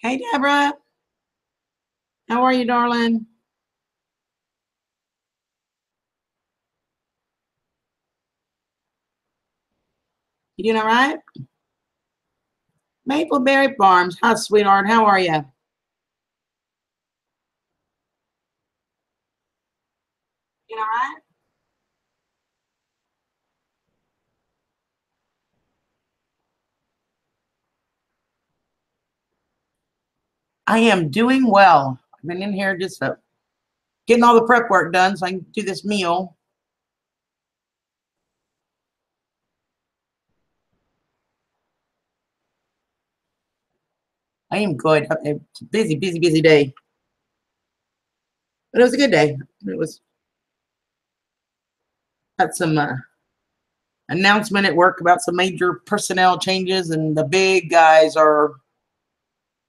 Hey, Deborah. How are you, darling? You doing all right? Mapleberry Farms. Hi, sweetheart. How are you? You all right? I am doing well. I've been in here just getting all the prep work done so I can do this meal. I am good. It's a busy, busy, busy day. But it was a good day. It was had some announcement at work about some major personnel changes, and the big guys are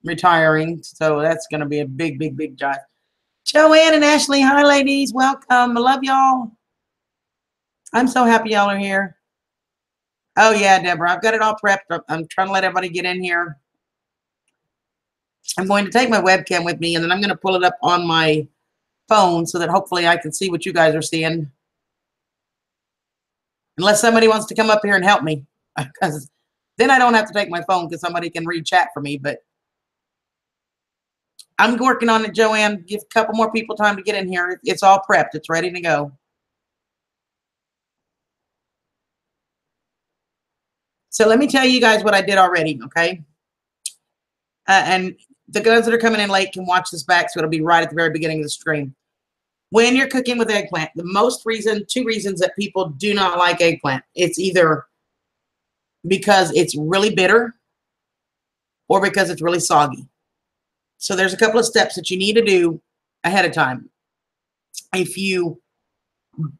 retiring. So that's going to be a big, big, big job. Joanne and Ashley, hi, ladies. Welcome. I love y'all. I'm so happy y'all are here. Oh yeah, Deborah, I've got it all prepped. I'm trying to let everybody get in here. I'm going to take my webcam with me, and then I'm going to pull it up on my phone so that hopefully I can see what you guys are seeing. Unless somebody wants to come up here and help me, because then I don't have to take my phone because somebody can read chat for me. But I'm working on it, Joanne. Give a couple more people time to get in here. It's all prepped. It's ready to go. So let me tell you guys what I did already, okay? And the guys that are coming in late can watch this back, so it'll be right at the very beginning of the stream. When you're cooking with eggplant, two reasons that people do not like eggplant. It's either because it's really bitter or because it's really soggy. So there's a couple of steps that you need to do ahead of time. If you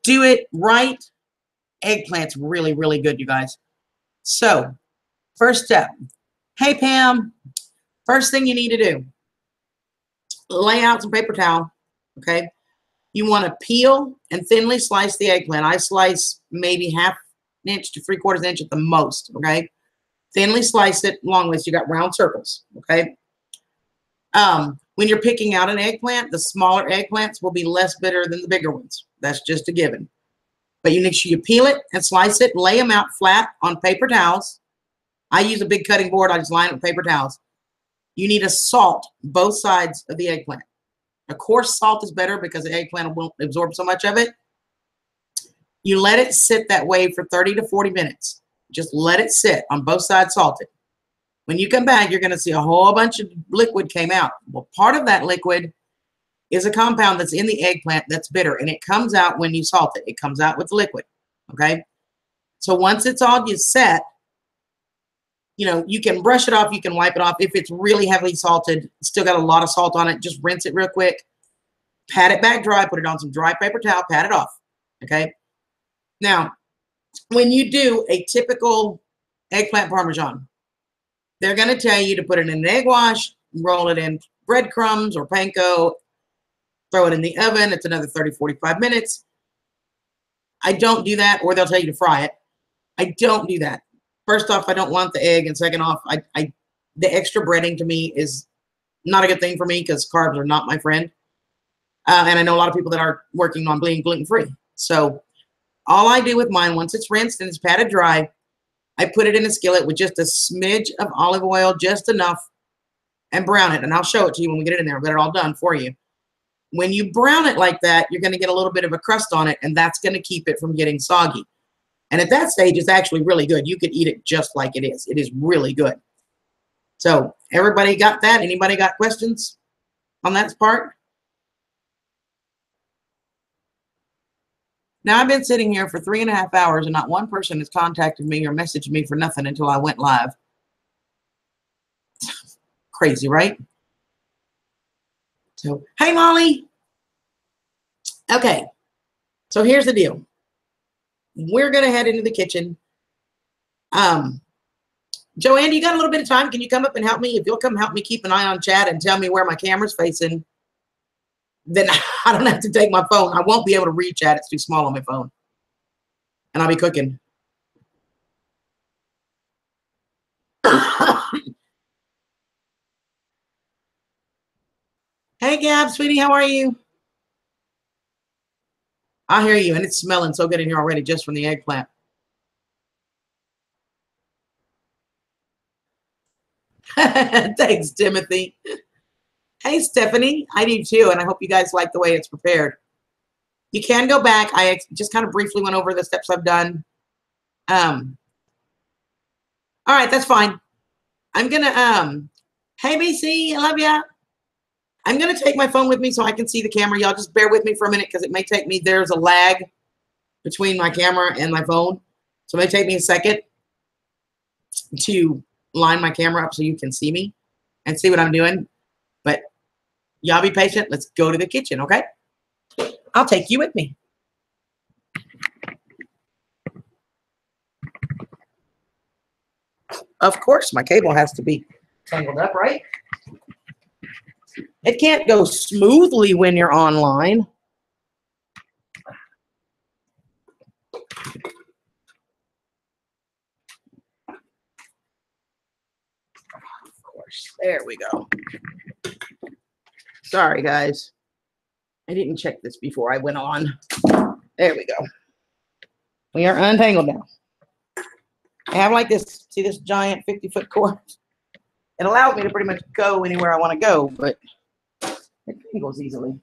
do it right, eggplant's really, really good, you guys. So first step. Hey, Pam. First thing you need to do, lay out some paper towel, okay? You want to peel and thinly slice the eggplant. I slice maybe half an inch to 3/4 inch at the most, okay? Thinly slice it long ways. You got round circles, okay? When you're picking out an eggplant, the smaller eggplants will be less bitter than the bigger ones. That's just a given. But you make sure you peel it and slice it, lay them out flat on paper towels. I use a big cutting board. I just line it with paper towels. You need to salt both sides of the eggplant. Of course, salt is better because the eggplant won't absorb so much of it. You let it sit that way for 30 to 40 minutes. Just let it sit on both sides salted. When you come back, you're going to see a whole bunch of liquid came out. Well, part of that liquid is a compound that's in the eggplant that's bitter, and it comes out when you salt it. It comes out with the liquid, okay? So once it's all just set, you can brush it off, you can wipe it off. If it's really heavily salted, still got a lot of salt on it, just rinse it real quick, pat it back dry, put it on some dry paper towel, pat it off, okay? Now, when you do a typical eggplant Parmesan, they're going to tell you to put it in an egg wash, roll it in breadcrumbs or panko, throw it in the oven. It's another 30, 45 minutes. I don't do that, or they'll tell you to fry it. I don't do that. First off, I don't want the egg, and second off, the extra breading to me is not a good thing for me because carbs are not my friend. And I know a lot of people that are working on being gluten-free. So all I do with mine, once it's rinsed and it's patted dry, I put it in a skillet with just a smidge of olive oil, just enough, and brown it. And I'll show it to you when we get it in there. I've got it all done for you. When you brown it like that, you're going to get a little bit of a crust on it, and that's going to keep it from getting soggy. And at that stage, it's actually really good. You could eat it just like it is. It is really good. So everybody got that? Anybody got questions on that part? Now, I've been sitting here for 3.5 hours, and not one person has contacted me or messaged me for nothing until I went live. Crazy, right? So, hey, Molly. Okay, so here's the deal. We're going to head into the kitchen. Joanne, you got a little bit of time? Can you come up and help me? If you'll come help me keep an eye on chat and tell me where my camera's facing, then I don't have to take my phone. I won't be able to read chat. It's too small on my phone. And I'll be cooking. Hey, Gab, sweetie, how are you? I hear you, and it's smelling so good in here already just from the eggplant. Thanks, Timothy. Hey, Stephanie, I do too, and I hope you guys like the way it's prepared. You can go back. I just kind of briefly went over the steps I've done. All right, that's fine. I'm gonna hey BC, I love ya. I'm gonna take my phone with me so I can see the camera. Y'all just bear with me for a minute because it may take me. There's a lag between my camera and my phone, so it may take me a second to line my camera up so you can see me and see what I'm doing. But y'all be patient. Let's go to the kitchen, okay? I'll take you with me. Of course, my cable has to be tangled up, right? It can't go smoothly when you're online. Of course. There we go. Sorry, guys. I didn't check this before I went on. There we go. We are untangled now. I have like this, see this giant 50-foot cord? It allows me to pretty much go anywhere I want to go, but it tangles easily.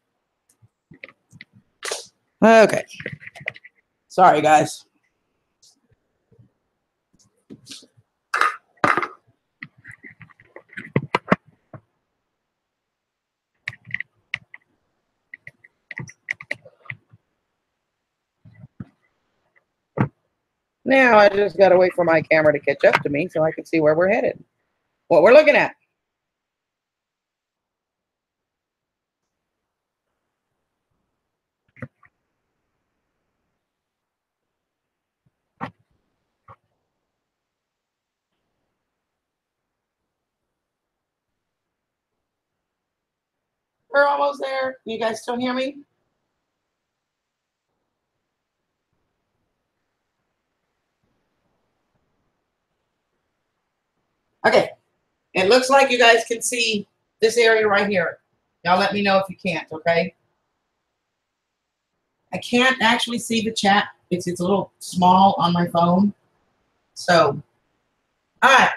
Okay. Sorry, guys. Now I just got to wait for my camera to catch up to me so I can see where we're headed, what we're looking at. We're almost there. You guys still hear me? Okay. It looks like you guys can see this area right here. Y'all let me know if you can't, okay? I can't actually see the chat. It's a little small on my phone. So, all right.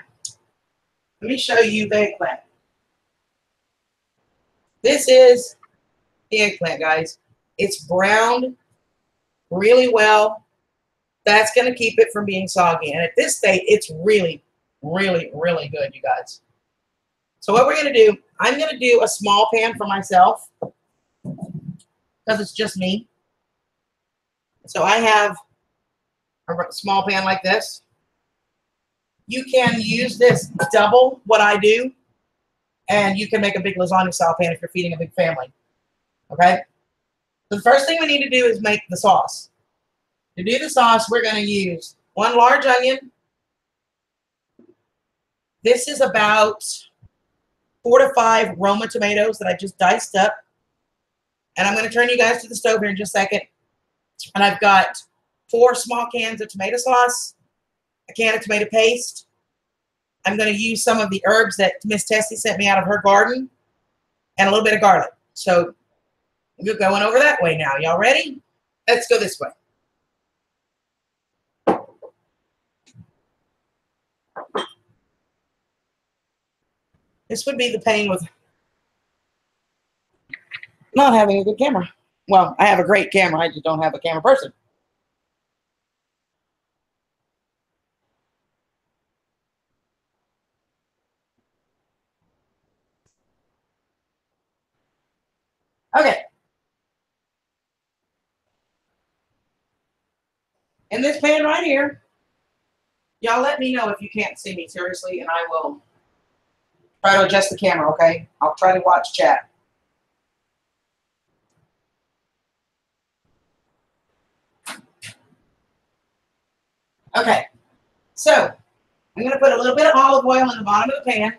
Let me show you the eggplant. This is the eggplant, guys. It's browned really well. That's going to keep it from being soggy. And at this state, it's really, really, really good, you guys. So what we're going to do, I'm going to do a small pan for myself because it's just me. So I have a small pan like this. You can use this double what I do, and you can make a big lasagna style pan if you're feeding a big family. Okay? So the first thing we need to do is make the sauce. To do the sauce, we're going to use 1 large onion. This is about 4 to 5 Roma tomatoes that I just diced up. And I'm going to turn you guys to the stove here in just a second. And I've got 4 small cans of tomato sauce, a can of tomato paste. I'm going to use some of the herbs that Miss Tessie sent me out of her garden, and a little bit of garlic. So we're going over that way now. Y'all ready? Let's go this way. This would be the pain with not having a good camera. Well, I have a great camera. I just don't have a camera person. Okay. In this pan right here, y'all let me know if you can't see me, seriously, and I will try to adjust the camera, okay? I'll try to watch chat. Okay, so I'm going to put a little bit of olive oil in the bottom of the pan.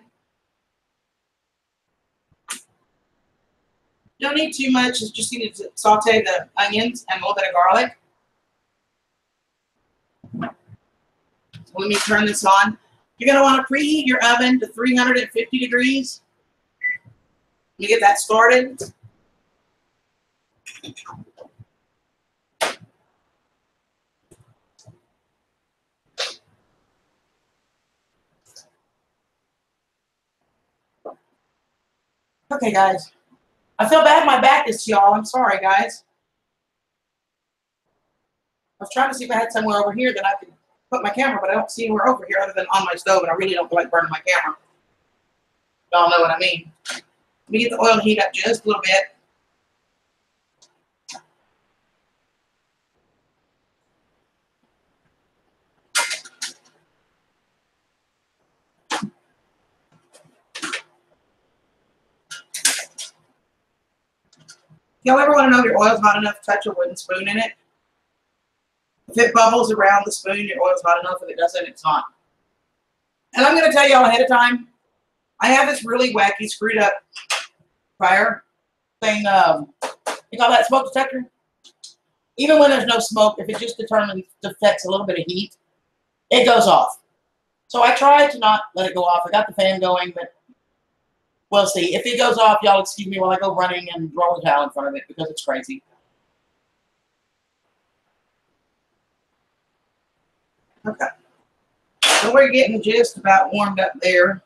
You don't need too much. You just need to saute the onions and a little bit of garlic. So let me turn this on. You're going to want to preheat your oven to 350 degrees. me get that started. Okay, guys. I feel bad my back is to y'all. I'm sorry, guys. I was trying to see if I had somewhere over here that I could put my camera, but I don't see anywhere over here other than on my stove, and I really don't feel like burning my camera. Y'all know what I mean. Let me get the oil to heat up just a little bit. Y'all ever want to know if your oil's hot enough to touch a wooden spoon in it? If it bubbles around the spoon, your oil's hot enough. If it doesn't, it's not. And I'm going to tell y'all ahead of time, I have this really wacky, screwed up fire thing. You call that smoke detector? Even when there's no smoke, if it just detects a little bit of heat, it goes off. So I try to not let it go off. I got the fan going, but we'll see. If it goes off, y'all excuse me while I go running and roll a towel in front of it because it's crazy. Okay. So we're getting just about warmed up there.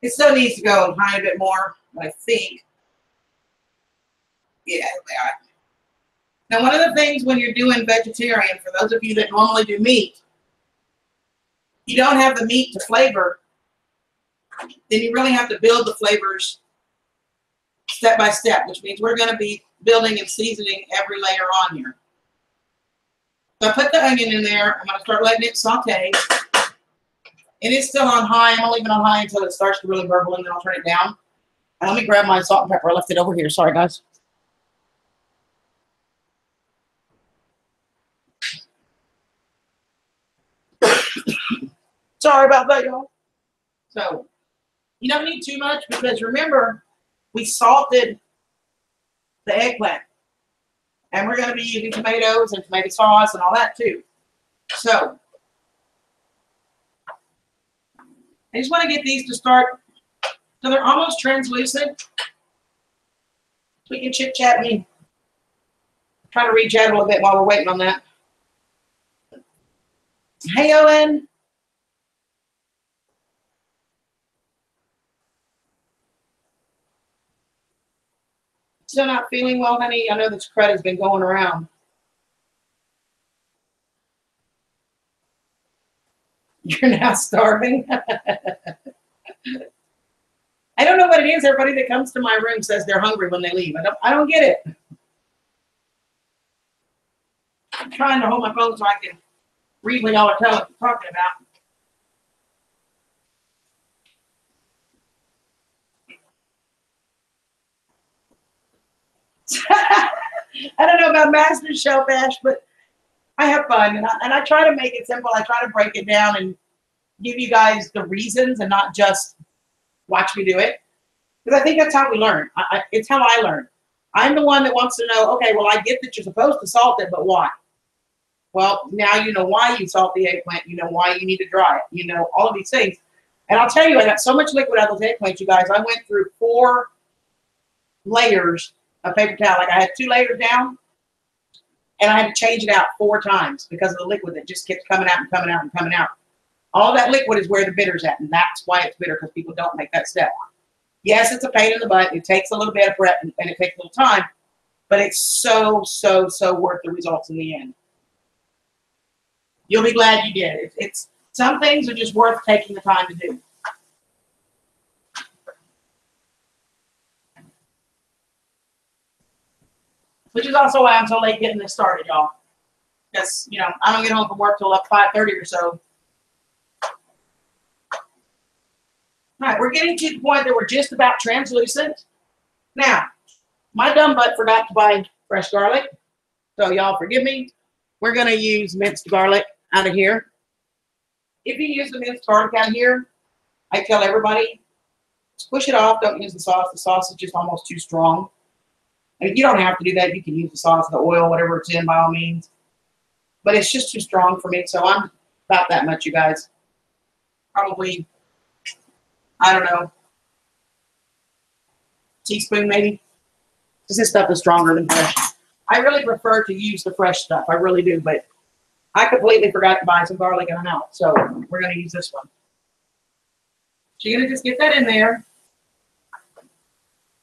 It still needs to go a tiny bit more, I think. Yeah, they are. Now, one of the things when you're doing vegetarian, for those of you that normally do meat, you don't have the meat to flavor, then you really have to build the flavors step by step, which means we're going to be building and seasoning every layer on here. So I put the onion in there. I'm going to start letting it saute. It is still on high. I'm only leaving it on high until it starts to really burble, and then I'll turn it down. And let me grab my salt and pepper. I left it over here. Sorry, guys. Sorry about that, y'all. So you don't need too much because remember, we salted the eggplant. And we're going to be using tomatoes and tomato sauce and all that too. So I just want to get these to start so they're almost translucent. So we can chit chat and try to read chat a little bit while we're waiting on that. Hey, Owen. Still not feeling well, honey? I know this crud has been going around. You're now starving? I don't know what it is. Everybody that comes to my room says they're hungry when they leave. I don't get it. I'm trying to hold my phone so I can read what y'all are talking about. I don't know about Master Shelf Ash, but I have fun, and I try to make it simple. I try to break it down and give you guys the reasons and not just watch me do it. Because I think that's how we learn. It's how I learn. I'm the one that wants to know, okay, well, I get that you're supposed to salt it, but why? Well, now you know why you salt the eggplant. You know why you need to dry it. You know all of these things. And I'll tell you, I got so much liquid out of those eggplants, you guys. I went through 4 layers of paper towel. Like I had 2 layers down, and I had to change it out 4 times because of the liquid that just kept coming out and coming out and coming out. All that liquid is where the bitter's at, and that's why it's bitter, because people don't make that step. Yes, it's a pain in the butt. It takes a little bit of prep, and it takes a little time, but it's so, so, so worth the results in the end. You'll be glad you did. It's some things are just worth taking the time to do. Which is also why I'm so late getting this started, y'all. Because, you know, I don't get home from work till like 5:30 or so. All right, we're getting to the point that we're just about translucent. Now, my dumb butt forgot to buy fresh garlic, so y'all forgive me. We're going to use minced garlic out of here. If you use the minced garlic out here, I tell everybody, push it off. Don't use the sauce. The sauce is just almost too strong. I mean, you don't have to do that. You can use the sauce, the oil, whatever it's in, by all means. But it's just too strong for me, so I'm about that much, you guys. Probably, I don't know, teaspoon maybe, because this stuff is stronger than fresh. I really prefer to use the fresh stuff. I really do, but I completely forgot to buy some garlic in the house, so we're going to use this one. So you're going to just get that in there.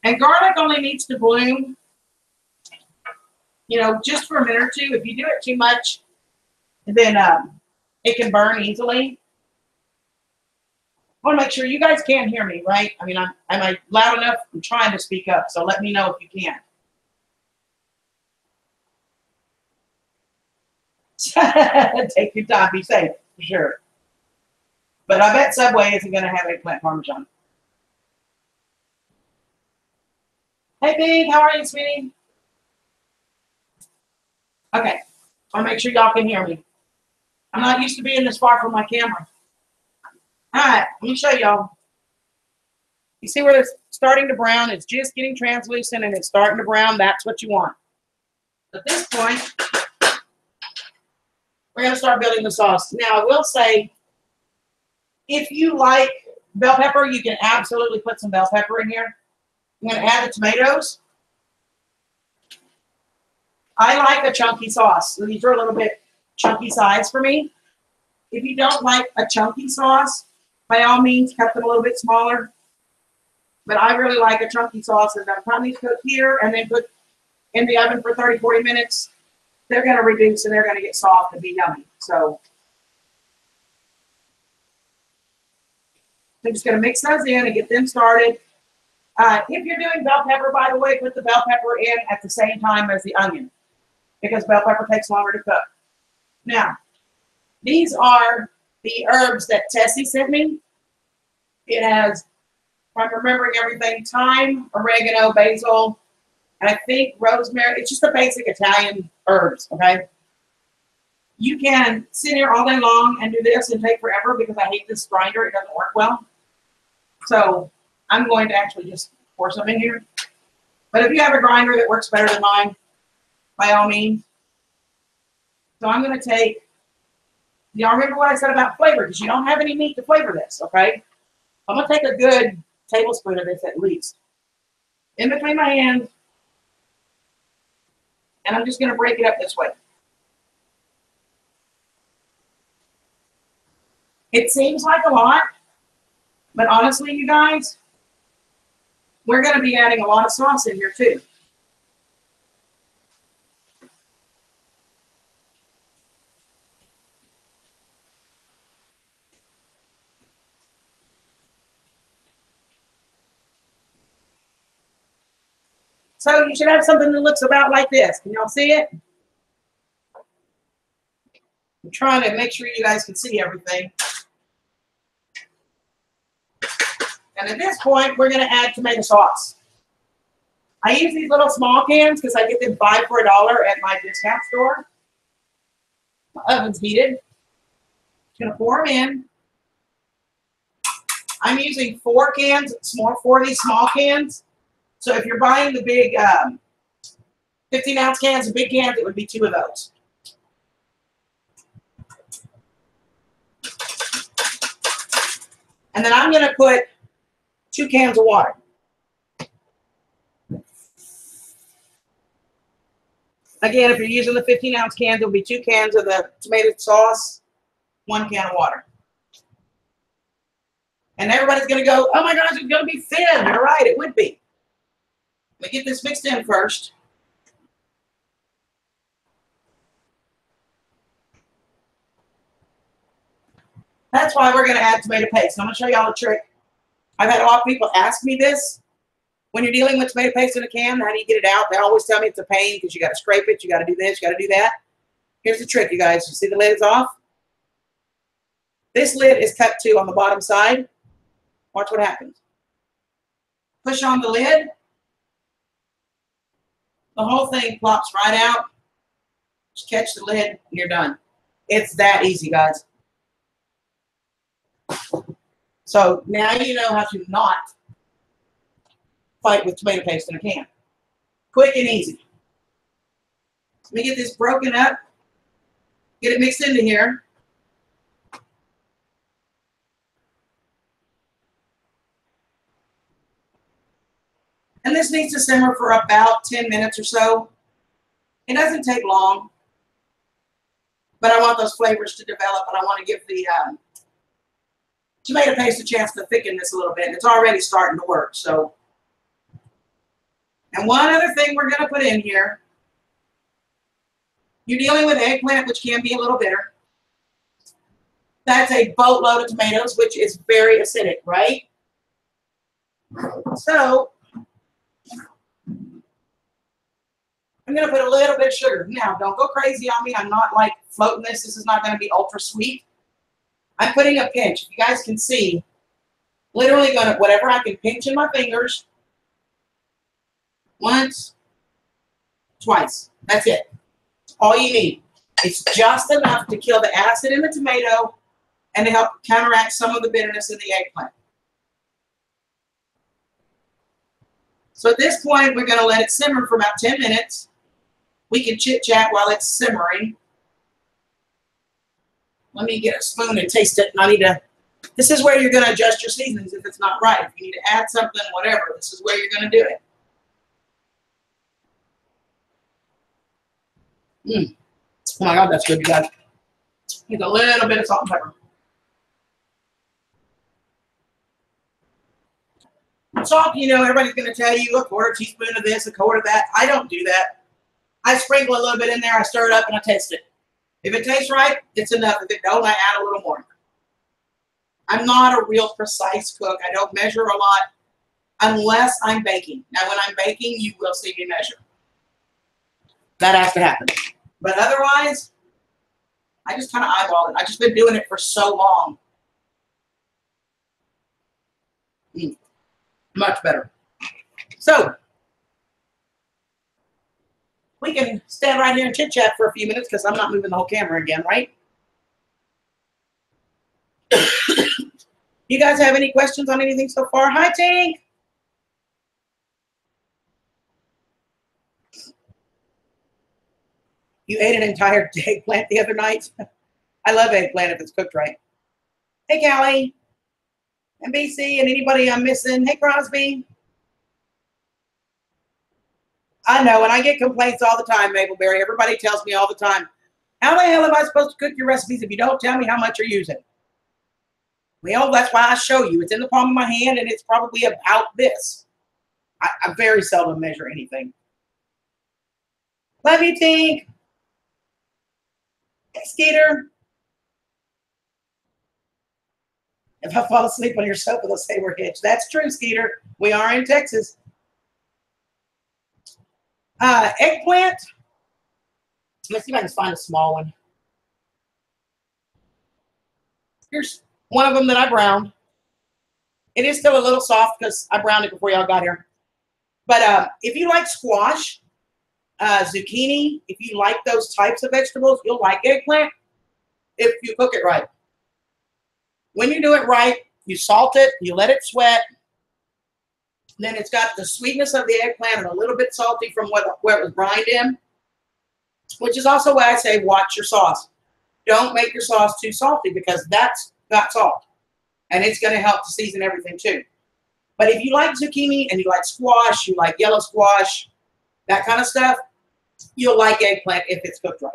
And garlic only needs to bloom, you know, just for a minute or two. If you do it too much, then it can burn easily. I want to make sure you guys can hear me, right? I mean, am I loud enough? I'm trying to speak up, so let me know if you can. Take your time, be safe, for sure. But I bet Subway isn't going to have eggplant Parmesan. Hey, Big, how are you, sweetie? Okay, I want to make sure y'all can hear me. I'm not used to being this far from my camera. All right, let me show y'all. You see where it's starting to brown? It's just getting translucent and it's starting to brown. That's what you want. At this point, we're going to start building the sauce. Now, I will say, if you like bell pepper, you can absolutely put some bell pepper in here. I'm going to add the tomatoes. I like a chunky sauce. So these are a little bit chunky size for me. If you don't like a chunky sauce, by all means, cut them a little bit smaller. But I really like a chunky sauce. And by the time these cook here and then put in the oven for 30, 40 minutes, they're going to reduce and they're going to get soft and be yummy. So I'm just going to mix those in and get them started. If you're doing bell pepper, by the way, put the bell pepper in at the same time as the onion, because bell pepper takes longer to cook. Now, these are the herbs that Tessie sent me. It has, if I'm remembering everything, thyme, oregano, basil, and I think rosemary. It's just the basic Italian herbs, okay? You can sit here all day long and do this and take forever because I hate this grinder. It doesn't work well. So I'm going to actually just pour some in here. But if you have a grinder that works better than mine, by all means. So I'm going to take, y'all remember what I said about flavor, because you don't have any meat to flavor this, okay? I'm going to take a good tablespoon of this at least in between my hands, and I'm just going to break it up this way. It seems like a lot, but honestly, you guys, we're going to be adding a lot of sauce in here too. So you should have something that looks about like this. Can y'all see it? I'm trying to make sure you guys can see everything. And at this point, we're going to add tomato sauce. I use these little small cans because I get them 5 for $1 at my discount store. My oven's heated. Just going to pour them in. I'm using 4 cans, 4 of these small cans. So if you're buying the big 15-ounce cans, the big cans, it would be 2 of those. And then I'm going to put 2 cans of water. Again, if you're using the 15-ounce cans, it'll be 2 cans of the tomato sauce, 1 can of water. And everybody's going to go, oh my gosh, it's going to be thin. You're right, it would be. Let me get this mixed in first. That's why we're going to add tomato paste. I'm going to show y'all a trick. I've had a lot of people ask me this. When you're dealing with tomato paste in a can, how do you get it out? They always tell me it's a pain because you got to scrape it, you got to do this, you got to do that. Here's the trick, you guys. You see the lid is off? This lid is cut to on the bottom side. Watch what happens. Push on the lid. The whole thing plops right out. Just catch the lid and you're done. It's that easy, guys. So now you know how to not fight with tomato paste in a can. Quick and easy. Let me get this broken up. Get it mixed into here. And this needs to simmer for about 10 minutes or so. It doesn't take long, but I want those flavors to develop, and I want to give the tomato paste a chance to thicken this a little bit. And it's already starting to work. So, and one other thing we're going to put in here, you're dealing with eggplant, which can be a little bitter. That's a boatload of tomatoes, which is very acidic, right? So I'm going to put a little bit of sugar. Now, don't go crazy on me. I'm not like floating this. This is not going to be ultra sweet. I'm putting a pinch. If you guys can see, literally going to, whatever I can pinch in my fingers. Once, twice. That's it. That's all you need. It's just enough to kill the acid in the tomato and to help counteract some of the bitterness in the eggplant. So at this point, we're going to let it simmer for about 10 minutes. We can chit-chat while it's simmering. Let me get a spoon and taste it. And I need to, this is where you're going to adjust your seasonings if it's not right. If you need to add something, whatever, this is where you're going to do it. Oh my God, that's good, you guys. Need a little bit of salt and pepper. Salt, you know, everybody's going to tell you a quarter teaspoon of this, a quarter of that. I don't do that. I sprinkle a little bit in there, I stir it up, and I taste it. If it tastes right, it's enough. If it don't, I add a little more. I'm not a real precise cook. I don't measure a lot unless I'm baking. Now, when I'm baking, you will see me measure. That has to happen. But otherwise, I just kind of eyeball it. I've just been doing it for so long. Much better. So, we can stand right here and chit-chat for a few minutes because I'm not moving the whole camera again, right? You guys have any questions on anything so far? Hi, Tink. You ate an entire eggplant the other night? I love eggplant if it's cooked right. Hey, Callie. And BC and anybody I'm missing. Hey, Crosby. I know, and I get complaints all the time, Mabelberry. Everybody tells me all the time, how the hell am I supposed to cook your recipes if you don't tell me how much you're using? Well, that's why I show you. It's in the palm of my hand, and it's probably about this. I very seldom measure anything. Love you, Tink. Hey, Skeeter. If I fall asleep on your sofa, they'll say we're hitched. That's true, Skeeter. We are in Texas. Eggplant. Let's see if I can find a small one. Here's one of them that I browned. It is still a little soft because I browned it before y'all got here. But if you like squash, zucchini, if you like those types of vegetables, you'll like eggplant if you cook it right. When you do it right, you salt it, you let it sweat. Then it's got the sweetness of the eggplant and a little bit salty from where it was brined in, which is also why I say watch your sauce. Don't make your sauce too salty because that's got salt, and it's going to help to season everything too. But if you like zucchini and you like squash, you like yellow squash, that kind of stuff, you'll like eggplant if it's cooked right.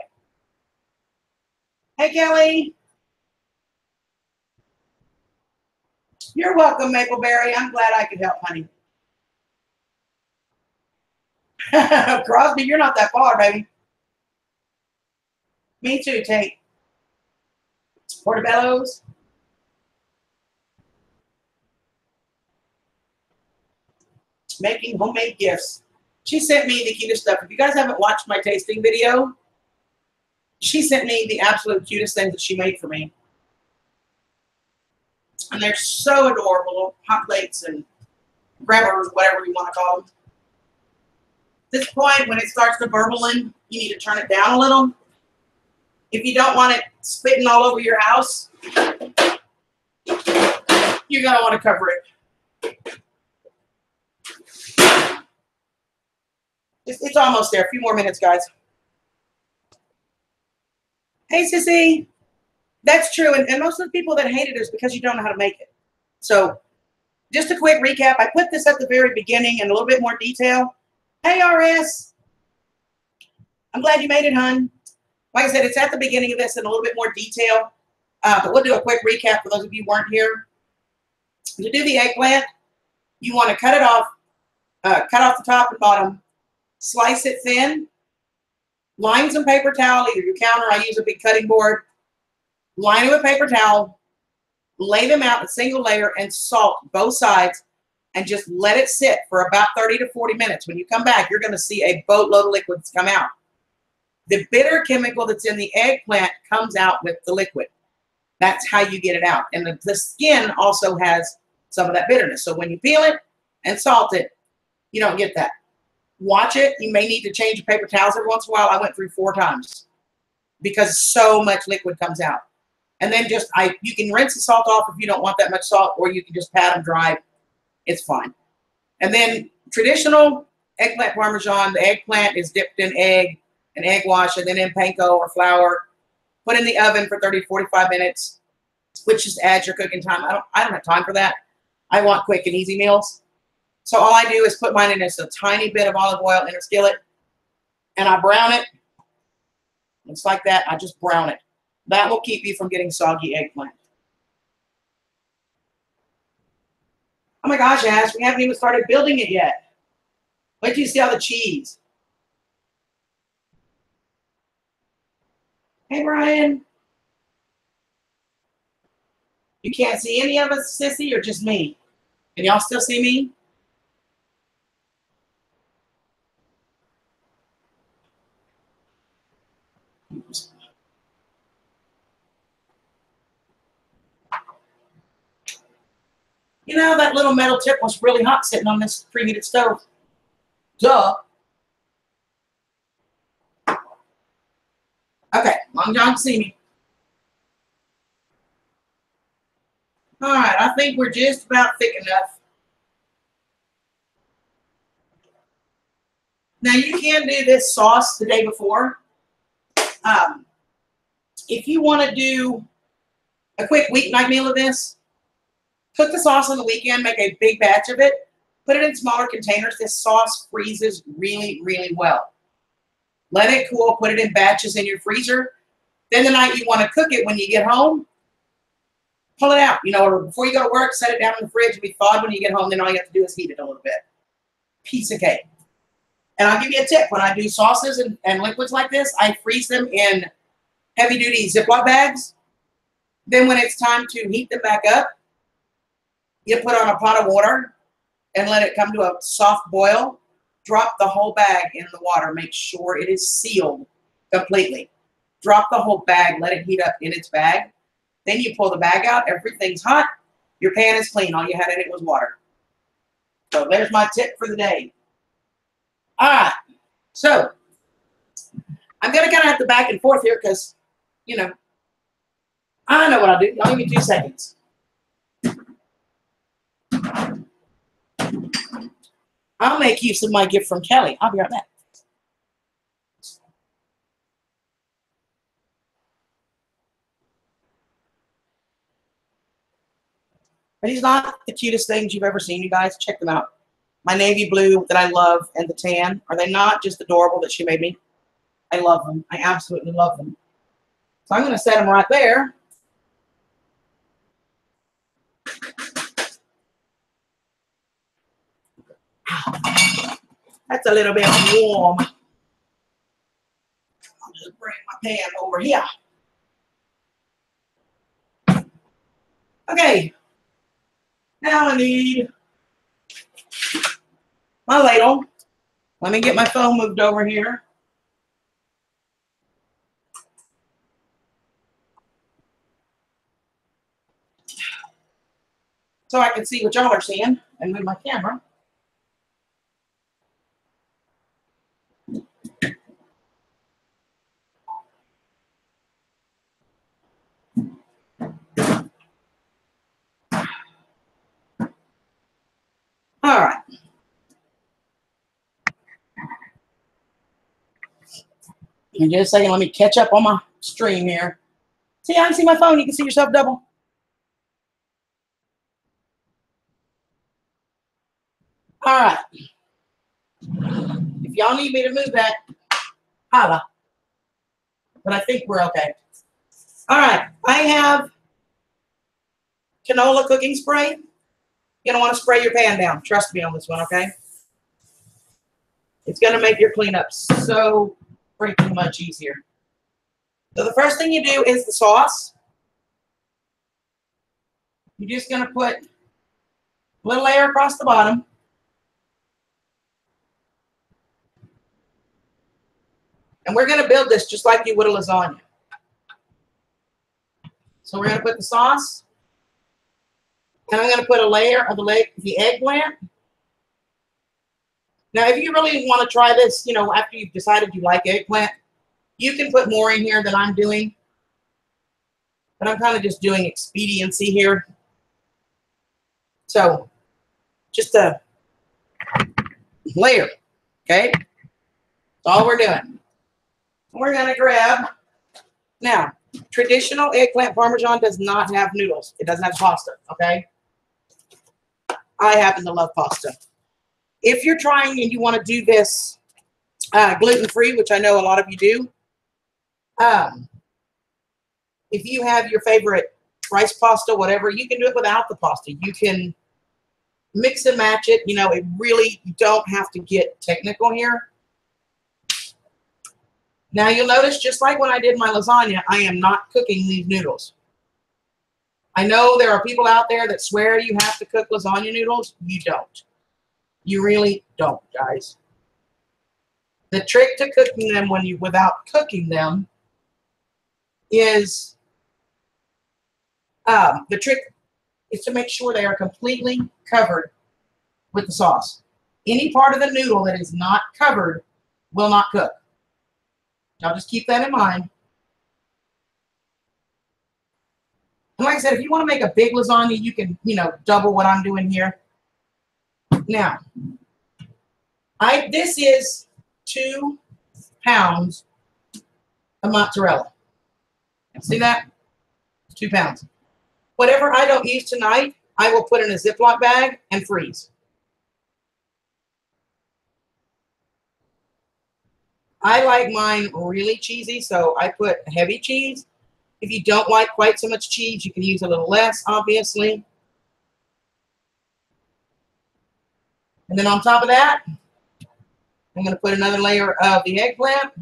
Hey, Kelly. You're welcome, Mapleberry. I'm glad I could help, honey. Crosby, you're not that far, baby. Me too, Tate. Portobello's. Making homemade gifts. She sent me the cutest stuff. If you guys haven't watched my tasting video, she sent me the absolute cutest things that she made for me. And they're so adorable, little hot plates and grabbers, whatever you want to call them. At this point, when it starts to burble in, you need to turn it down a little. If you don't want it spitting all over your house, you're going to want to cover it. It's almost there. A few more minutes, guys. Hey, Sissy. That's true. And most of the people that hate it is because you don't know how to make it. So Just a quick recap. I put this at the very beginning in a little bit more detail. Hey, RS. I'm glad you made it, hon. Like I said, it's at the beginning of this in a little bit more detail. But we'll do a quick recap for those of you who weren't here. To do the eggplant, you want to cut it off, cut off the top and bottom, slice it thin, line some paper towel, either your counter, I use a big cutting board, line it with paper towel, lay them out in a single layer and salt both sides and just let it sit for about 30 to 40 minutes. When you come back, you're going to see a boatload of liquids come out. The bitter chemical that's in the eggplant comes out with the liquid. That's how you get it out. And the skin also has some of that bitterness. So when you peel it and salt it, you don't get that. Watch it. You may need to change your paper towels every once in a while. I went through 4 times because so much liquid comes out. And then just, you can rinse the salt off if you don't want that much salt, or you can just pat them dry. It's fine. And then traditional eggplant Parmesan, the eggplant is dipped in egg, an egg wash, and then in panko or flour. Put in the oven for 30 to 45 minutes, which just adds your cooking time. I don't have time for that. I want quick and easy meals. So all I do is put mine in just a tiny bit of olive oil in a skillet, and I brown it. It's like that. I just brown it. That will keep you from getting soggy eggplant. Oh my gosh, Ash, we haven't even started building it yet. Wait till you see all the cheese. Hey, Brian. You can't see any of us, Sissy, or just me? Can y'all still see me? You know, that little metal tip was really hot sitting on this preheated stove. Duh. Okay, Long John can see me. All right, I think we're just about thick enough. Now, you can do this sauce the day before. If you want to do a quick weeknight meal of this, cook the sauce on the weekend, make a big batch of it, put it in smaller containers. This sauce freezes really, really well. Let it cool, put it in batches in your freezer. Then the night you want to cook it, when you get home, pull it out. You know, or before you go to work, set it down in the fridge. It'll be thawed when you get home. Then all you have to do is heat it a little bit. Piece of cake. And I'll give you a tip. When I do sauces and liquids like this, I freeze them in heavy-duty Ziploc bags. Then when it's time to heat them back up, you put on a pot of water and let it come to a soft boil. Drop the whole bag in the water. Make sure it is sealed completely. Drop the whole bag. Let it heat up in its bag. Then you pull the bag out. Everything's hot. Your pan is clean. All you had in it was water. So there's my tip for the day. All right. So I'm going to kind of have to back and forth here because, you know, I know what I'll do. Y'all give me 2 seconds. I'll make use of my gift from Kelly. I'll be right back. But these are not the cutest things you've ever seen, you guys. Check them out. My navy blue that I love and the tan. Are they not just adorable that she made me? I love them. I absolutely love them. So I'm going to set them right there. That's a little bit warm. I'll just bring my pan over here. Okay. Now I need my ladle. Let me get my phone moved over here. So I can see what y'all are seeing and move my camera. All right. And just a second, let me catch up on my stream here. See, I can see my phone. You can see yourself double. All right. If y'all need me to move that, holla. But I think we're okay. All right. I have canola cooking spray. You're going to want to spray your pan down. Trust me on this one, okay? It's going to make your cleanup so freaking much easier. So the first thing you do is the sauce. You're just going to put a little layer across the bottom. And we're going to build this just like you would a lasagna. So we're going to put the sauce. And I'm going to put a layer of the eggplant. Now, if you really want to try this, you know, after you've decided you like eggplant, you can put more in here than I'm doing. But I'm kind of just doing expediency here. So, just a layer, okay? That's all we're doing. We're going to grab, now, traditional eggplant Parmesan does not have noodles. It doesn't have pasta, okay? I happen to love pasta. If you're trying and you want to do this gluten-free, which I know a lot of you do, if you have your favorite rice pasta, whatever, you can do it without the pasta. You can mix and match it. You know, it really, you don't have to get technical here. Now you'll notice, just like when I did my lasagna, I am not cooking these noodles. I know there are people out there that swear you have to cook lasagna noodles. You don't. You really don't, guys. The trick to cooking them without cooking them is, the trick is to make sure they are completely covered with the sauce. Any part of the noodle that is not covered will not cook. Now just keep that in mind. And like I said, if you want to make a big lasagna, you can, you know, double what I'm doing here. Now, this is 2 pounds of mozzarella. See that? 2 pounds. Whatever I don't use tonight, I will put in a Ziploc bag and freeze. I like mine really cheesy, so I put heavy cheese. If you don't like quite so much cheese, you can use a little less, obviously. And then on top of that, I'm going to put another layer of the eggplant.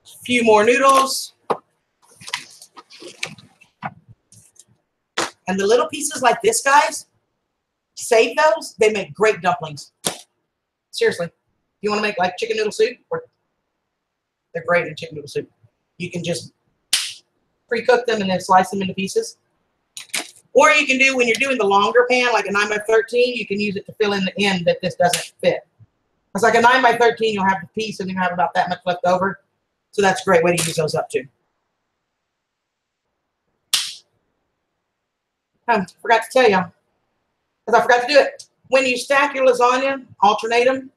A few more noodles. And the little pieces like this, guys, save those. They make great dumplings. Seriously. If you want to make like chicken noodle soup, they're great in chicken noodle soup. You can just pre-cook them and then slice them into pieces. Or you can do, when you're doing the longer pan, like a 9x13, you can use it to fill in the end that this doesn't fit. It's like a 9x13, you'll have the piece and you have about that much left over. So that's a great way to use those up too. Forgot to tell you, because I forgot to do it. When you stack your lasagna, alternate them.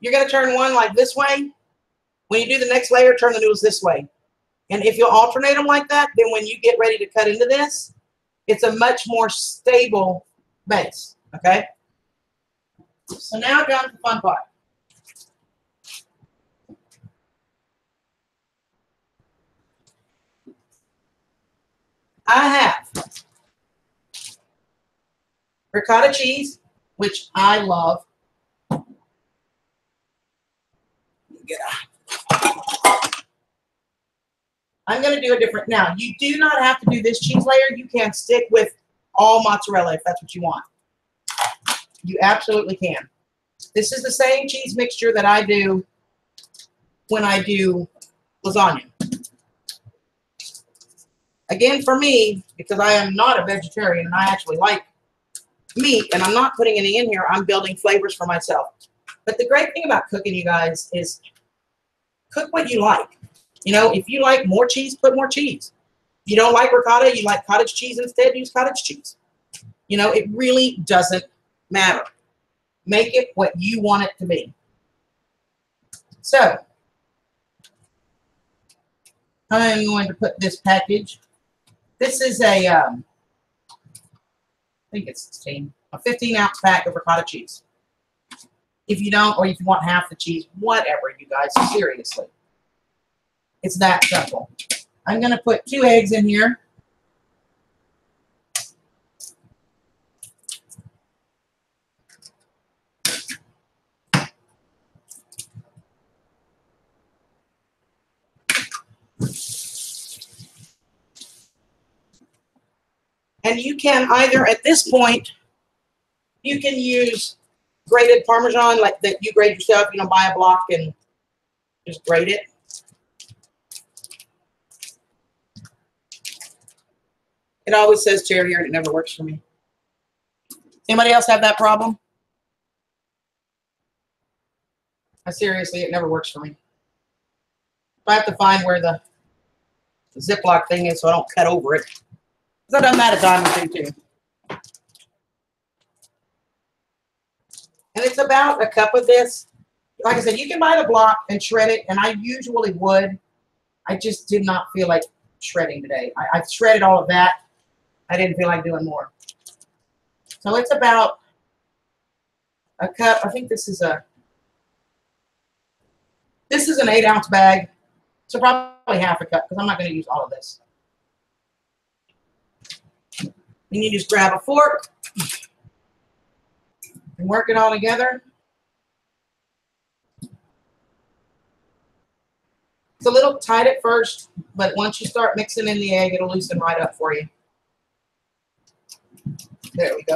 You're going to turn one like this way. When you do the next layer, turn the noodles this way. And if you'll alternate them like that, then when you get ready to cut into this, it's a much more stable base, okay? So now down to the fun part. I have ricotta cheese, which I love. I'm going to do a different. Now, you do not have to do this cheese layer. You can stick with all mozzarella if that's what you want. You absolutely can. This is the same cheese mixture that I do when I do lasagna. Again, for me, because I am not a vegetarian and I actually like meat and I'm not putting any in here, I'm building flavors for myself. But the great thing about cooking, you guys, is cook what you like. You know, if you like more cheese, put more cheese. If you don't like ricotta, you like cottage cheese instead, use cottage cheese. You know, it really doesn't matter. Make it what you want it to be. So, I'm going to put this package. This is I think it's 16, a 15-ounce pack of ricotta cheese. If you don't, or if you want half the cheese, whatever, you guys, seriously. It's that simple. I'm going to put 2 eggs in here. And you can either, at this point, you can use grated Parmesan, like that you grate yourself. You know, buy a block and just grate it. It always says cherry here, and it never works for me. Anybody else have that problem? Seriously, it never works for me. I have to find where the Ziploc thing is so I don't cut over it. Because I've done that a time or two, too. And it's about a cup of this. Like I said, you can buy the block and shred it, and I usually would. I just did not feel like shredding today. I've shredded all of that. I didn't feel like doing more. So it's about a cup. I think this is an 8-ounce bag. So probably half a cup, because I'm not going to use all of this. And you just grab a fork and work it all together. It's a little tight at first, but once you start mixing in the egg, it'll loosen right up for you. There we go.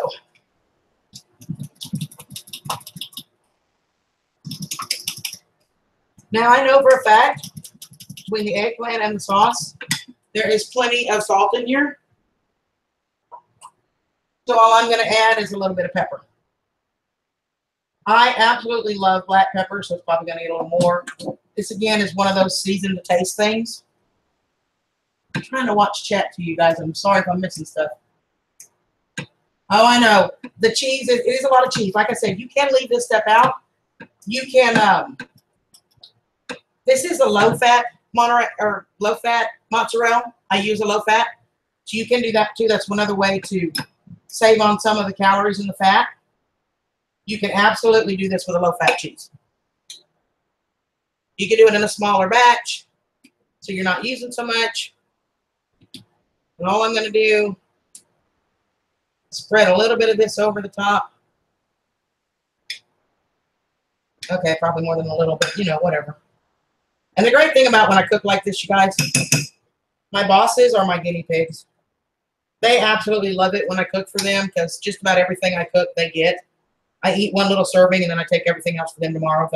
Now I know for a fact, between the eggplant and the sauce, there is plenty of salt in here. So all I'm going to add is a little bit of pepper. I absolutely love black pepper, so it's probably going to get a little more. This, again, is one of those season to taste things. I'm trying to watch chat to you guys. I'm sorry if I'm missing stuff. Oh, I know. The cheese, it is a lot of cheese. Like I said, you can leave this stuff out. You can, this is a low-fat mozzarella. I use a low-fat. So you can do that, too. That's one other way to save on some of the calories in the fat. You can absolutely do this with a low-fat cheese. You can do it in a smaller batch, so you're not using so much. And all I'm going to do is spread a little bit of this over the top. Okay, probably more than a little, but, you know, whatever. And the great thing about when I cook like this, you guys, my bosses are my guinea pigs. They absolutely love it when I cook for them, because just about everything I cook, they get. I eat one little serving, and then I take everything else for them tomorrow.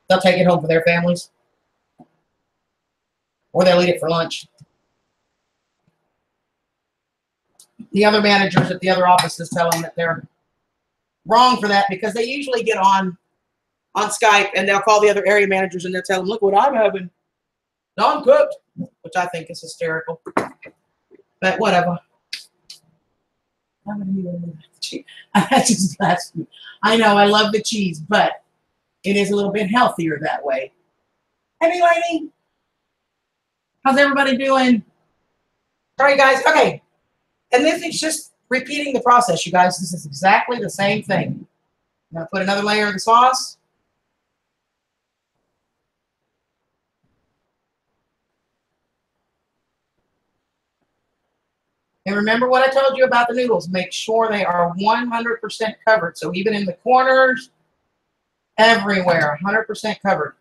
They'll take it home for their families. Or they'll eat it for lunch. The other managers at the other offices tell them that they're wrong for that, because they usually get on Skype, and they'll call the other area managers, and they'll tell them, look what I'm having. Non-cooked, which I think is hysterical. But whatever. That just blessed me. I know, I love the cheese, but it is a little bit healthier that way. Hey, lady. How's everybody doing? All right, guys. Okay. And this is just repeating the process, you guys. This is exactly the same thing. I'm going to put another layer of the sauce. And remember what I told you about the noodles. Make sure they are 100% covered. So even in the corners, everywhere, 100% covered.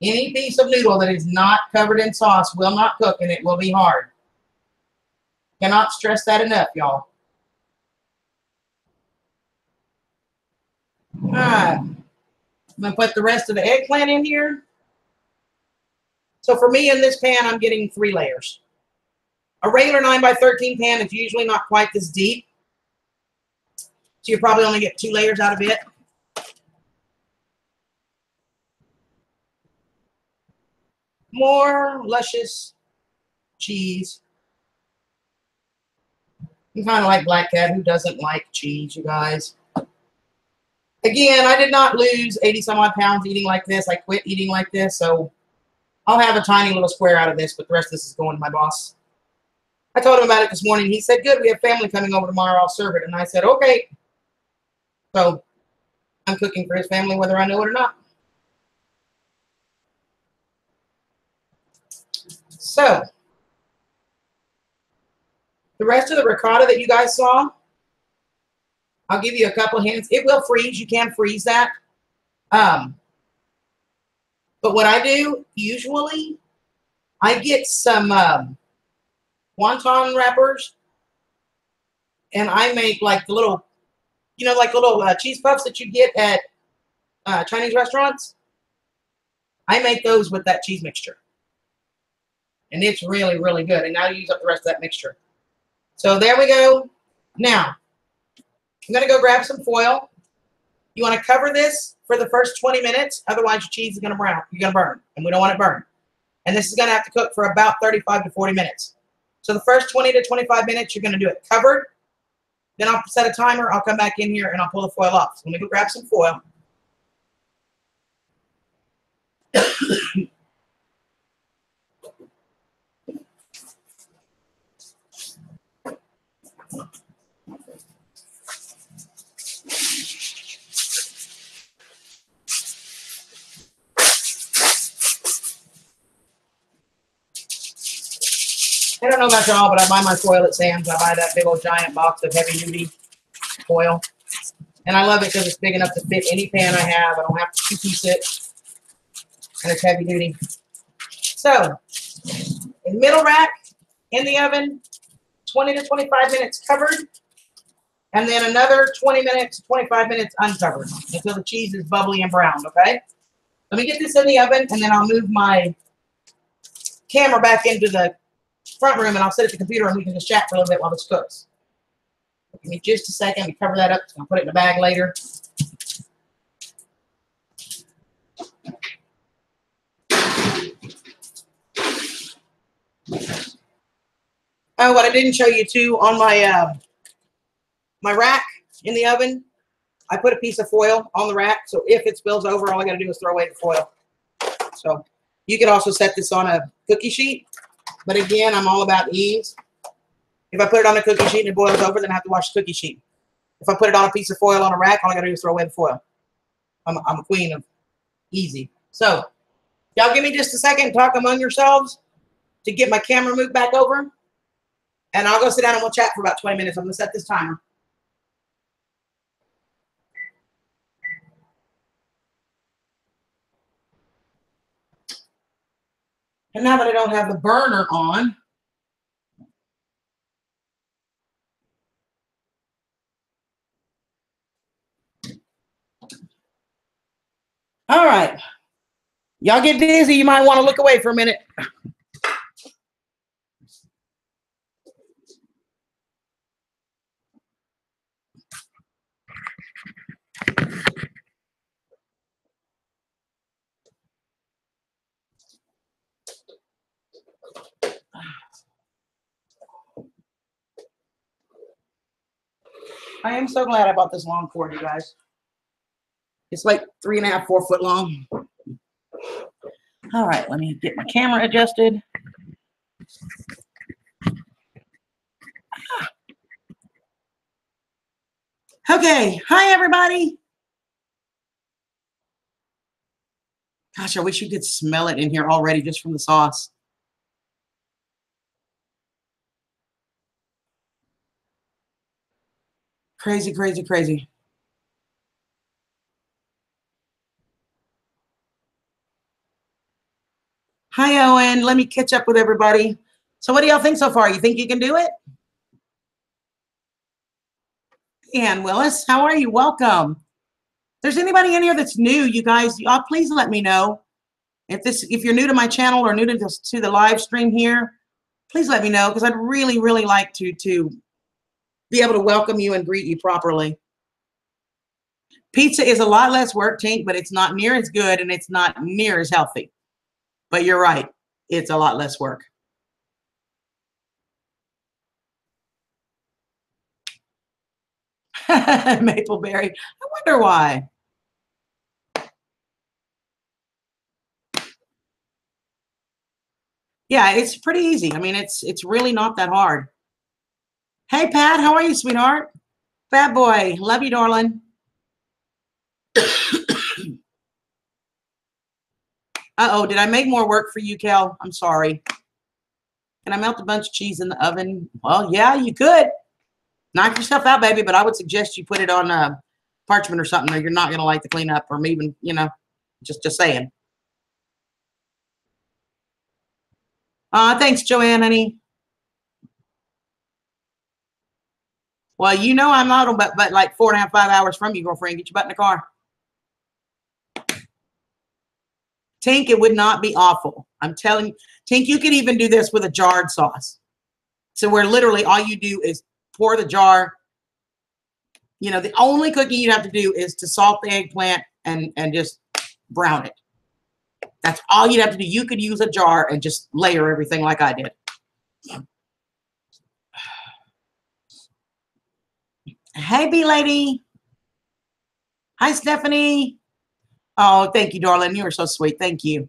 Any piece of noodle that is not covered in sauce will not cook, and it will be hard. Cannot stress that enough, y'all. All right. I'm going to put the rest of the eggplant in here. So for me in this pan, I'm getting 3 layers. A regular 9x13 pan is usually not quite this deep. So you probably only get 2 layers out of it. More luscious cheese. I'm kind of like Black Cat. Who doesn't like cheese, you guys? Again, I did not lose 80 some odd pounds eating like this. I quit eating like this, so I'll have a tiny little square out of this, but the rest of this is going to my boss. I told him about it this morning. He said, good, we have family coming over tomorrow. I'll serve it. And I said, okay. So I'm cooking for his family, whether I know it or not. So the rest of the ricotta that you guys saw, I'll give you a couple hints. It will freeze. You can freeze that. But what I do, usually, I get some wonton wrappers, and I make like the little, you know, like little cheese puffs that you get at Chinese restaurants. I make those with that cheese mixture. And it's really, really good. And now you use up the rest of that mixture. So there we go. Now, I'm going to go grab some foil. You want to cover this for the first 20 minutes. Otherwise, your cheese is going to brown. You're going to burn. And we don't want it burned. And this is going to have to cook for about 35 to 40 minutes. So the first 20 to 25 minutes, you're going to do it covered. Then I'll set a timer. I'll come back in here and I'll pull the foil off. So let me go grab some foil. I don't know about y'all, but I buy my foil at Sam's. I buy that big old giant box of heavy duty foil. And I love it because it's big enough to fit any pan I have. I don't have to two-piece it. And it's heavy duty. So, in middle rack, in the oven, 20 to 25 minutes covered. And then another 20 minutes, 25 minutes uncovered until the cheese is bubbly and browned, okay? Let me get this in the oven, and then I'll move my camera back into the front room, and I'll sit at the computer, and we can just chat for a little bit while this cooks. Give me just a second. We cover that up. I'll put it in the bag later. Oh, what I didn't show you too on my my rack in the oven, I put a piece of foil on the rack, so if it spills over, all I got to do is throw away the foil. So you could also set this on a cookie sheet, but again, I'm all about ease. If I put it on a cookie sheet and it boils over, then I have to wash the cookie sheet. If I put it on a piece of foil on a rack, all I got to do is throw away the foil. I'm a queen of easy. So y'all give me just a second to talk among yourselves to get my camera moved back over, and I'll go sit down and we'll chat for about 20 minutes. I'm going to set this timer. And now that I don't have the burner on, all right. Y'all get dizzy, you might want to look away for a minute. I am so glad I bought this long cord, you guys. It's like 3.5, 4 foot long. All right, let me get my camera adjusted. Okay, hi everybody. Gosh, I wish you could smell it in here already just from the sauce. Crazy, crazy, crazy. Hi, Owen. Let me catch up with everybody. So what do y'all think so far? You think you can do it? Ann Willis, how are you? Welcome. If there's anybody in here that's new, you guys, please let me know. If you're new to my channel or new to the live stream here, please let me know, because I'd really, really like to be able to welcome you and greet you properly. Pizza is a lot less work, Tink, but it's not near as good and it's not near as healthy. But you're right. It's a lot less work. Mapleberry. I wonder why. Yeah, it's pretty easy. I mean, it's really not that hard. Hey, Pat, how are you, sweetheart? Fat boy, love you, darling. Uh-oh, did I make more work for you, Kel? I'm sorry. Can I melt a bunch of cheese in the oven? Well, yeah, you could. Knock yourself out, baby, but I would suggest you put it on parchment or something, or you're not going to like the cleanup, or even, you know, just saying. Thanks, Joanne, honey. Well, you know I'm not, but like 4.5, 5 hours from you, girlfriend. Get your butt in the car. Tink, it would not be awful. I'm telling you. Tink, you could even do this with a jarred sauce. So where literally all you do is pour the jar. You know, the only cooking you'd have to do is to salt the eggplant and just brown it. That's all you'd have to do. You could use a jar and just layer everything like I did. Hey, B lady. Hi, Stephanie. Oh, thank you, darling. You are so sweet. Thank you.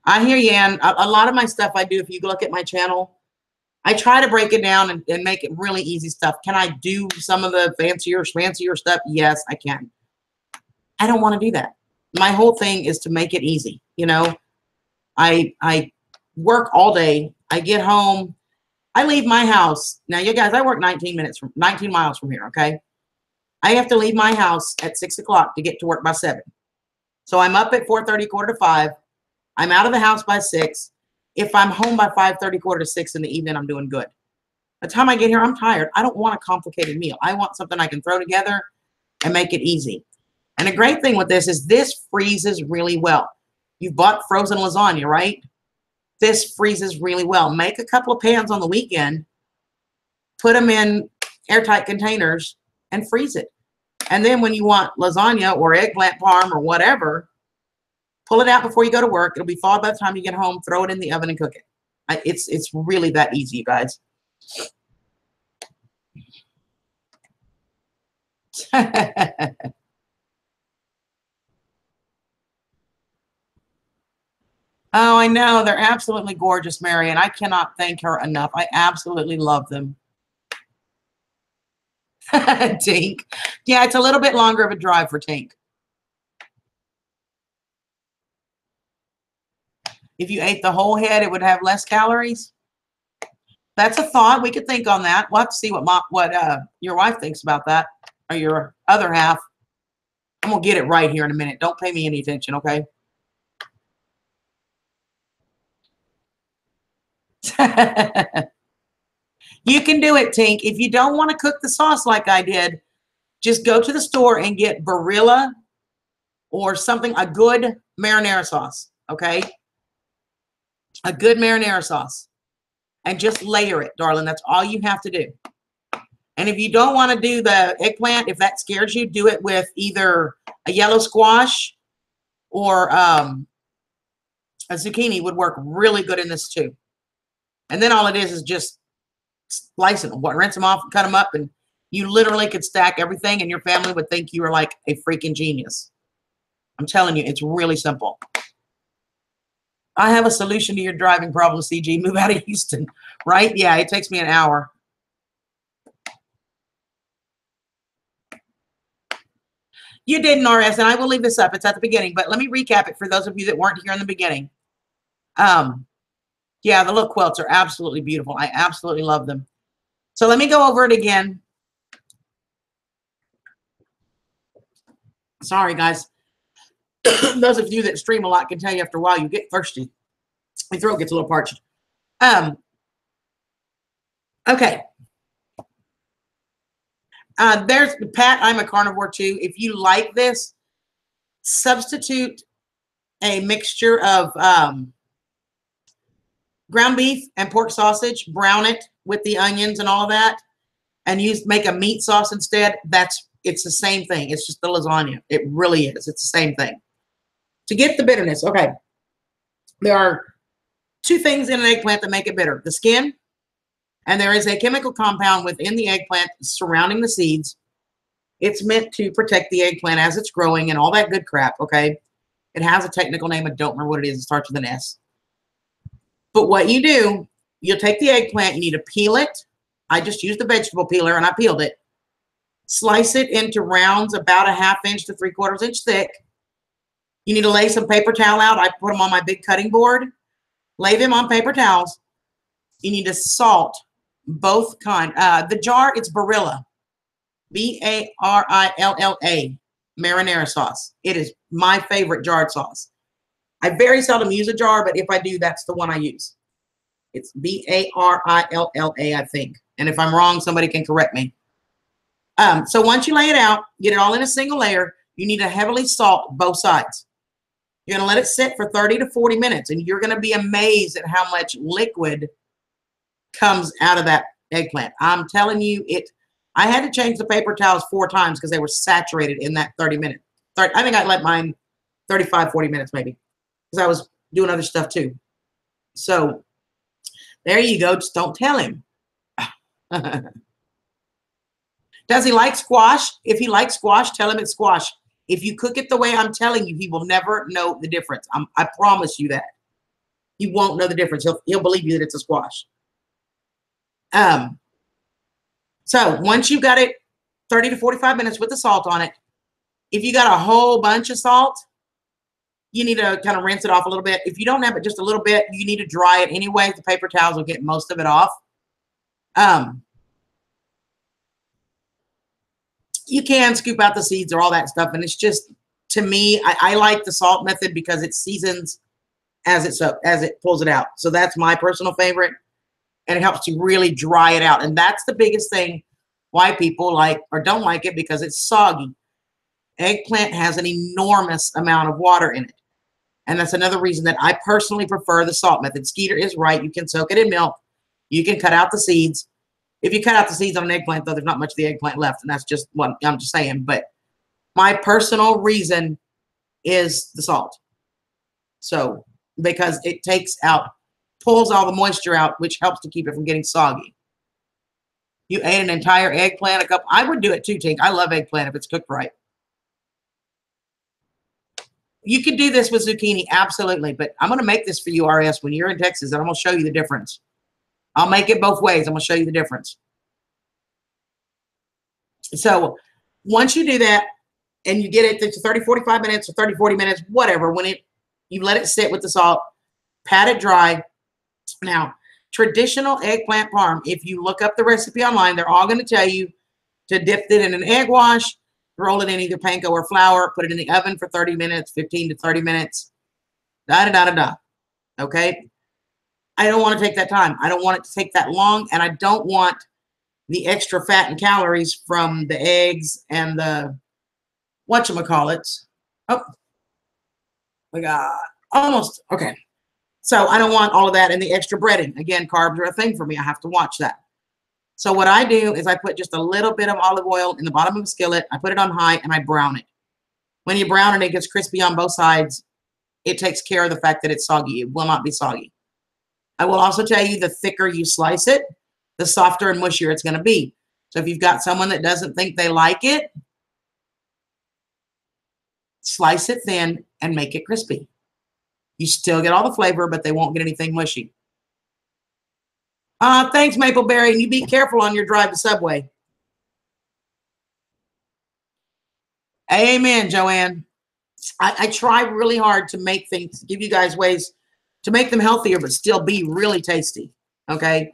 I hear you, Ann. A lot of my stuff I do, if you look at my channel, I try to break it down and make it really easy stuff. Can I do some of the fancier stuff? Yes, I can. I don't want to do that. My whole thing is to make it easy. You know, I work all day. I get home. I leave my house. Now, you guys, I work 19 miles from here, okay? I have to leave my house at 6 o'clock to get to work by 7. So I'm up at 4:30, 4:45. I'm out of the house by 6. If I'm home by 5:30, 5:45 in the evening, I'm doing good. By the time I get here, I'm tired. I don't want a complicated meal. I want something I can throw together and make it easy. And a great thing with this is this freezes really well. You've bought frozen lasagna, right? This freezes really well. Make a couple of pans on the weekend, put them in airtight containers, and freeze it. And then when you want lasagna or eggplant parm or whatever, pull it out before you go to work. It'll be thawed by the time you get home. Throw it in the oven and cook it. It's really that easy, you guys. Oh, I know. They're absolutely gorgeous, Mary, and I cannot thank her enough. I absolutely love them. Tink. Yeah, it's a little bit longer of a drive for Tink. If you ate the whole head, it would have less calories. That's a thought. We could think on that. We'll have to see what your wife thinks about that, or your other half. I'm going to get it right here in a minute. Don't pay me any attention, okay? You can do it, Tink. If you don't want to cook the sauce like I did, just go to the store and get Barilla or something, a good marinara sauce, okay? A good marinara sauce. And just layer it, darling. That's all you have to do. And if you don't want to do the eggplant, if that scares you, do it with either a yellow squash or a zucchini would work really good in this too. And then all it is just slice them, rinse them off, cut them up, and you literally could stack everything and your family would think you were like a freaking genius. I'm telling you, it's really simple. I have a solution to your driving problem, CG. Move out of Houston, right? Yeah, it takes me an hour. You didn't, RS, and I will leave this up. It's at the beginning, but let me recap it for those of you that weren't here in the beginning. Yeah, the little quilts are absolutely beautiful. I absolutely love them. So let me go over it again. Sorry, guys. Those of you that stream a lot can tell you after a while you get thirsty. My throat gets a little parched. Okay. There's Pat. I'm a carnivore too. If you like this, substitute a mixture of ground beef and pork sausage. Brown it with the onions and all of that, and make a meat sauce instead. It's the same thing. It's just the lasagna. It really is. It's the same thing. To get the bitterness, okay, there are two things in an eggplant that make it bitter: the skin And there is a chemical compound within the eggplant surrounding the seeds. It's meant to protect the eggplant as it's growing and all that good crap, okay? It has a technical name. I don't remember what it is. It starts with an S. But what you do, you'll take the eggplant. You need to peel it. I just used the vegetable peeler, and I peeled it. Slice it into rounds about a 1/2 inch to 3/4 inch thick. You need to lay some paper towel out. I put them on my big cutting board. Lay them on paper towels. You need to salt both kind. The jar, it's Barilla. Barilla marinara sauce. It is my favorite jarred sauce. I very seldom use a jar, but if I do, that's the one I use. It's Barilla, I think. And if I'm wrong, somebody can correct me. So once you lay it out, get it all in a single layer, you need to heavily salt both sides. You're going to let it sit for 30 to 40 minutes, and you're going to be amazed at how much liquid comes out of that eggplant. I'm telling you, I had to change the paper towels 4 times because they were saturated in that 30 minutes. I think I let mine 35, 40 minutes maybe because I was doing other stuff too. So there you go. Just don't tell him. Does he like squash? If he likes squash, tell him it's squash. If you cook it the way I'm telling you, he will never know the difference. I promise you that. He won't know the difference. He'll believe you that it's a squash. So once you've got it 30 to 45 minutes with the salt on it, if you got a whole bunch of salt, you need to kind of rinse it off a little bit. If you don't have it just a little bit, you need to dry it anyway. The paper towels will get most of it off. You can scoop out the seeds or all that stuff. And it's just, to me, I like the salt method because it seasons as it pulls it out. So that's my personal favorite. And it helps to really dry it out. And that's the biggest thing why people like or don't like it, because it's soggy. Eggplant has an enormous amount of water in it. And that's another reason that I personally prefer the salt method. Skeeter is right. You can soak it in milk. You can cut out the seeds. If you cut out the seeds on an eggplant, though, there's not much of the eggplant left. And that's just what I'm just saying. But my personal reason is the salt. So, because it pulls all the moisture out, which helps to keep it from getting soggy. You ate an entire eggplant, I would do it too, Tink. I love eggplant if it's cooked right. You could do this with zucchini, absolutely. But I'm going to make this for you, RS, when you're in Texas, and I'm going to show you the difference. I'll make it both ways. I'm going to show you the difference. So once you do that and you get it to 30, 45 minutes or 30, 40 minutes, whatever, you let it sit with the salt, pat it dry. Now, traditional eggplant parm, if you look up the recipe online, they're all going to tell you to dip it in an egg wash, roll it in either panko or flour, put it in the oven for 30 minutes, 15 to 30 minutes, okay? I don't want to take that time. I don't want it to take that long, and I don't want the extra fat and calories from the eggs and the whatchamacallits. Oh, we got almost, okay. So I don't want all of that and the extra breading. Again, carbs are a thing for me. I have to watch that. So what I do is I put just a little bit of olive oil in the bottom of a skillet. I put it on high and I brown it. When you brown it, it gets crispy on both sides. It takes care of the fact that it's soggy. It will not be soggy. I will also tell you the thicker you slice it, the softer and mushier it's going to be. So if you've got someone that doesn't think they like it, slice it thin and make it crispy. You still get all the flavor, but they won't get anything mushy. Thanks, Mapleberry. And you be careful on your drive to Subway. Amen, Joanne. I try really hard to make things, give you guys ways to make them healthier, but still be really tasty. Okay.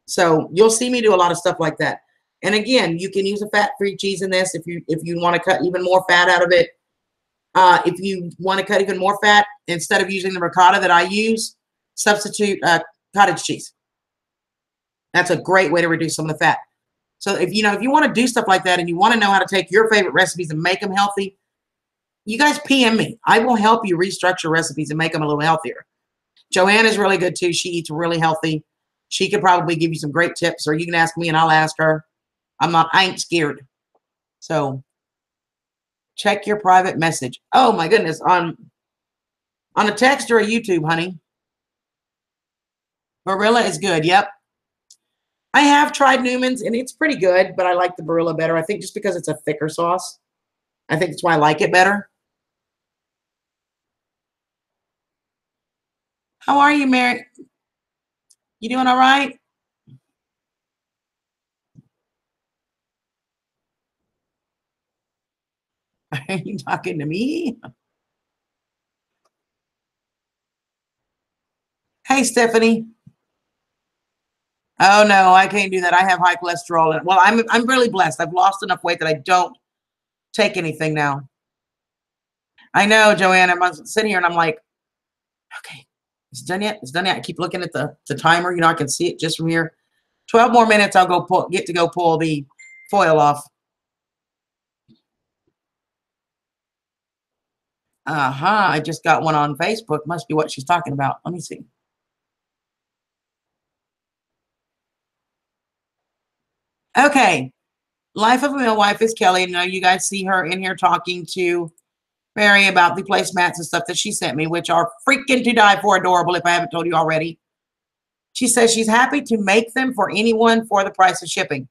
So you'll see me do a lot of stuff like that. And again, you can use a fat-free cheese in this if you want to cut even more fat out of it. If you want to cut even more fat, instead of using the ricotta that I use, substitute cottage cheese. That's a great way to reduce some of the fat. So if you want to do stuff like that and you want to know how to take your favorite recipes and make them healthy, you guys PM me. I will help you restructure recipes and make them a little healthier. Joanne is really good too. She eats really healthy. She could probably give you some great tips, or you can ask me and I'll ask her. I ain't scared. So check your private message. Oh my goodness. On a text or a YouTube, honey. Barilla is good. Yep. I have tried Newman's, and it's pretty good, but I like the Barilla better. I think just because it's a thicker sauce. I think that's why I like it better. How are you, Mary? You doing all right? Are you talking to me? Hey, Stephanie. Oh no, I can't do that. I have high cholesterol. Well, I'm really blessed. I've lost enough weight that I don't take anything now. I know, Joanne. I'm sitting here and I'm like, okay, it's done yet. It's done yet. I keep looking at the timer. You know, I can see it just from here. 12 more minutes. I'll get to go pull the foil off. I just got one on Facebook. Must be what she's talking about. Let me see. Okay. Life of a Meal Wife is Kelly. Now you guys see her in here talking to Mary about the placemats and stuff that she sent me, which are freaking to die for adorable, if I haven't told you already. She says she's happy to make them for anyone for the price of shipping.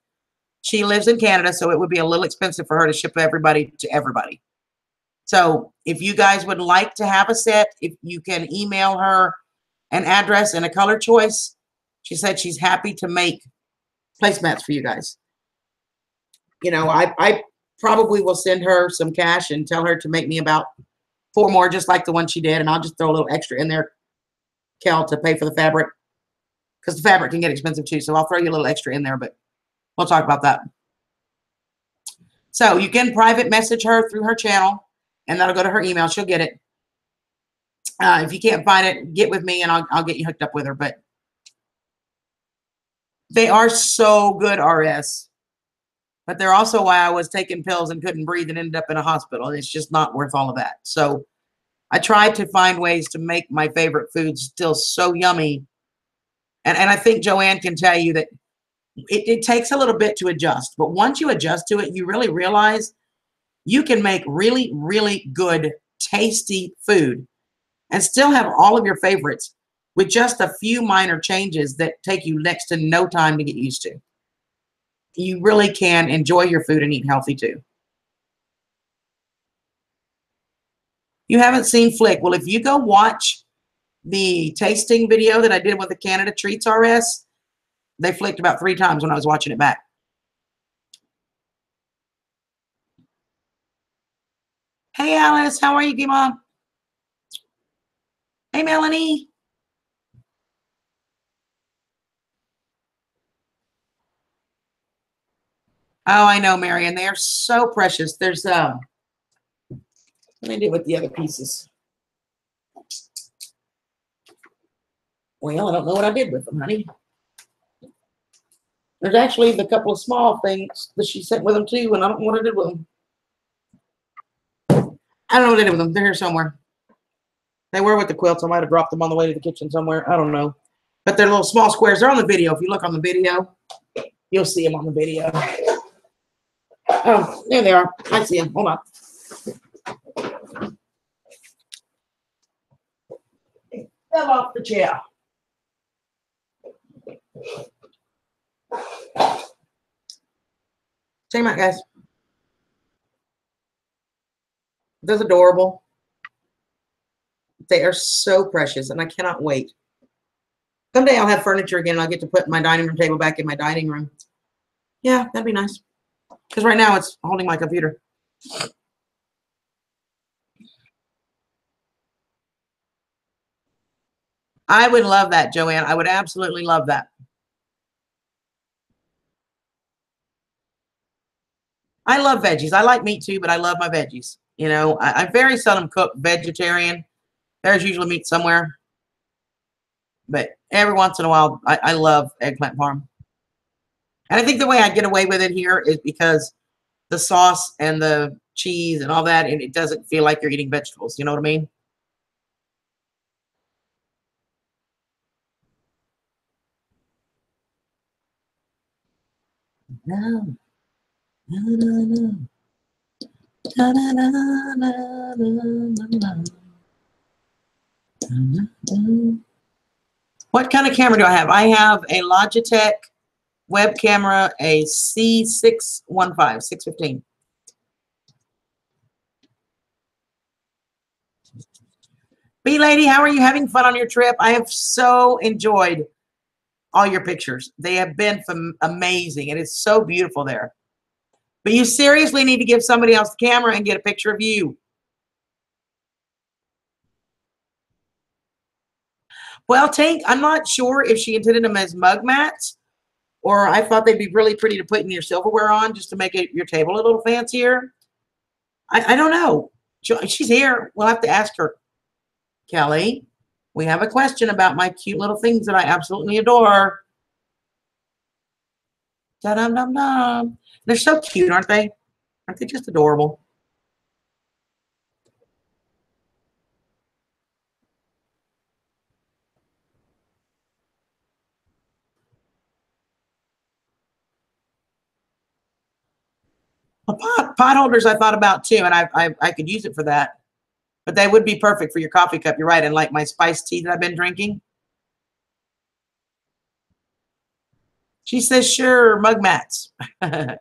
She lives in Canada, so it would be a little expensive for her to ship everybody to everybody. So if you guys would like to have a set, if you can email her an address and a color choice, she said she's happy to make placemats for you guys. You know, I probably will send her some cash and tell her to make me about 4 more, just like the one she did, and I'll just throw a little extra in there, Kel, to pay for the fabric, because the fabric can get expensive too. So I'll throw you a little extra in there, but we'll talk about that. So you can private message her through her channel, and that'll go to her email. She'll get it. If you can't find it, get with me, and I'll get you hooked up with her. But they are so good, RS. But they're also why I was taking pills and couldn't breathe and ended up in a hospital. It's just not worth all of that. So I tried to find ways to make my favorite foods still so yummy. And I think Joanne can tell you that it takes a little bit to adjust. But once you adjust to it, you really realize you can make really, really good, tasty food and still have all of your favorites with just a few minor changes that take you next to no time to get used to. You really can enjoy your food and eat healthy too. You haven't seen Flick. Well, if you go watch the tasting video that I did with the Canada Treats RS, they flicked about 3 times when I was watching it back. Hey, Alice, how are you, Mom? Hey, Melanie. Oh, I know, Marion. They are so precious. There's let me do with the other pieces. Well, I don't know what I did with them, honey. There's actually the couple of small things that she sent with them too, and I don't know what I did with them. I don't know what I did with them. They're here somewhere. They were with the quilts. I might have dropped them on the way to the kitchen somewhere. I don't know. But they're little small squares. They're on the video. If you look on the video, you'll see them on the video. Oh, there they are. I see them. Hold on. Fell off the chair. Check them out, guys. They're adorable. They are so precious, and I cannot wait. Someday I'll have furniture again, and I'll get to put my dining room table back in my dining room. Yeah, that'd be nice. Because right now it's holding my computer. I would love that, Joanne. I would absolutely love that. I love veggies. I like meat too, but I love my veggies. You know, I very seldom cook vegetarian. There's usually meat somewhere. But every once in a while, I love eggplant parm. And I think the way I get away with it here is because the sauce and the cheese and all that, and it doesn't feel like you're eating vegetables. You know what I mean? No. No, no, no. Na, na, na, na, na, na, na. What kind of camera do I have? I have a Logitech Web camera, a C615, 615. B Lady, how are you having fun on your trip? I have so enjoyed all your pictures. They have been amazing. It is so beautiful there. But you seriously need to give somebody else the camera and get a picture of you. Well, Tank, I'm not sure if she intended them as mug mats, or I thought they'd be really pretty to put in your silverware on just to make your table a little fancier. I don't know. She's here. We'll have to ask her. Kelly, we have a question about my cute little things that I absolutely adore. Da-dum-dum-dum. They're so cute, aren't they? Aren't they just adorable? Well, pot holders I thought about too, and I could use it for that. But they would be perfect for your coffee cup. You're right. And like my spiced tea that I've been drinking. She says, sure, mug mats. I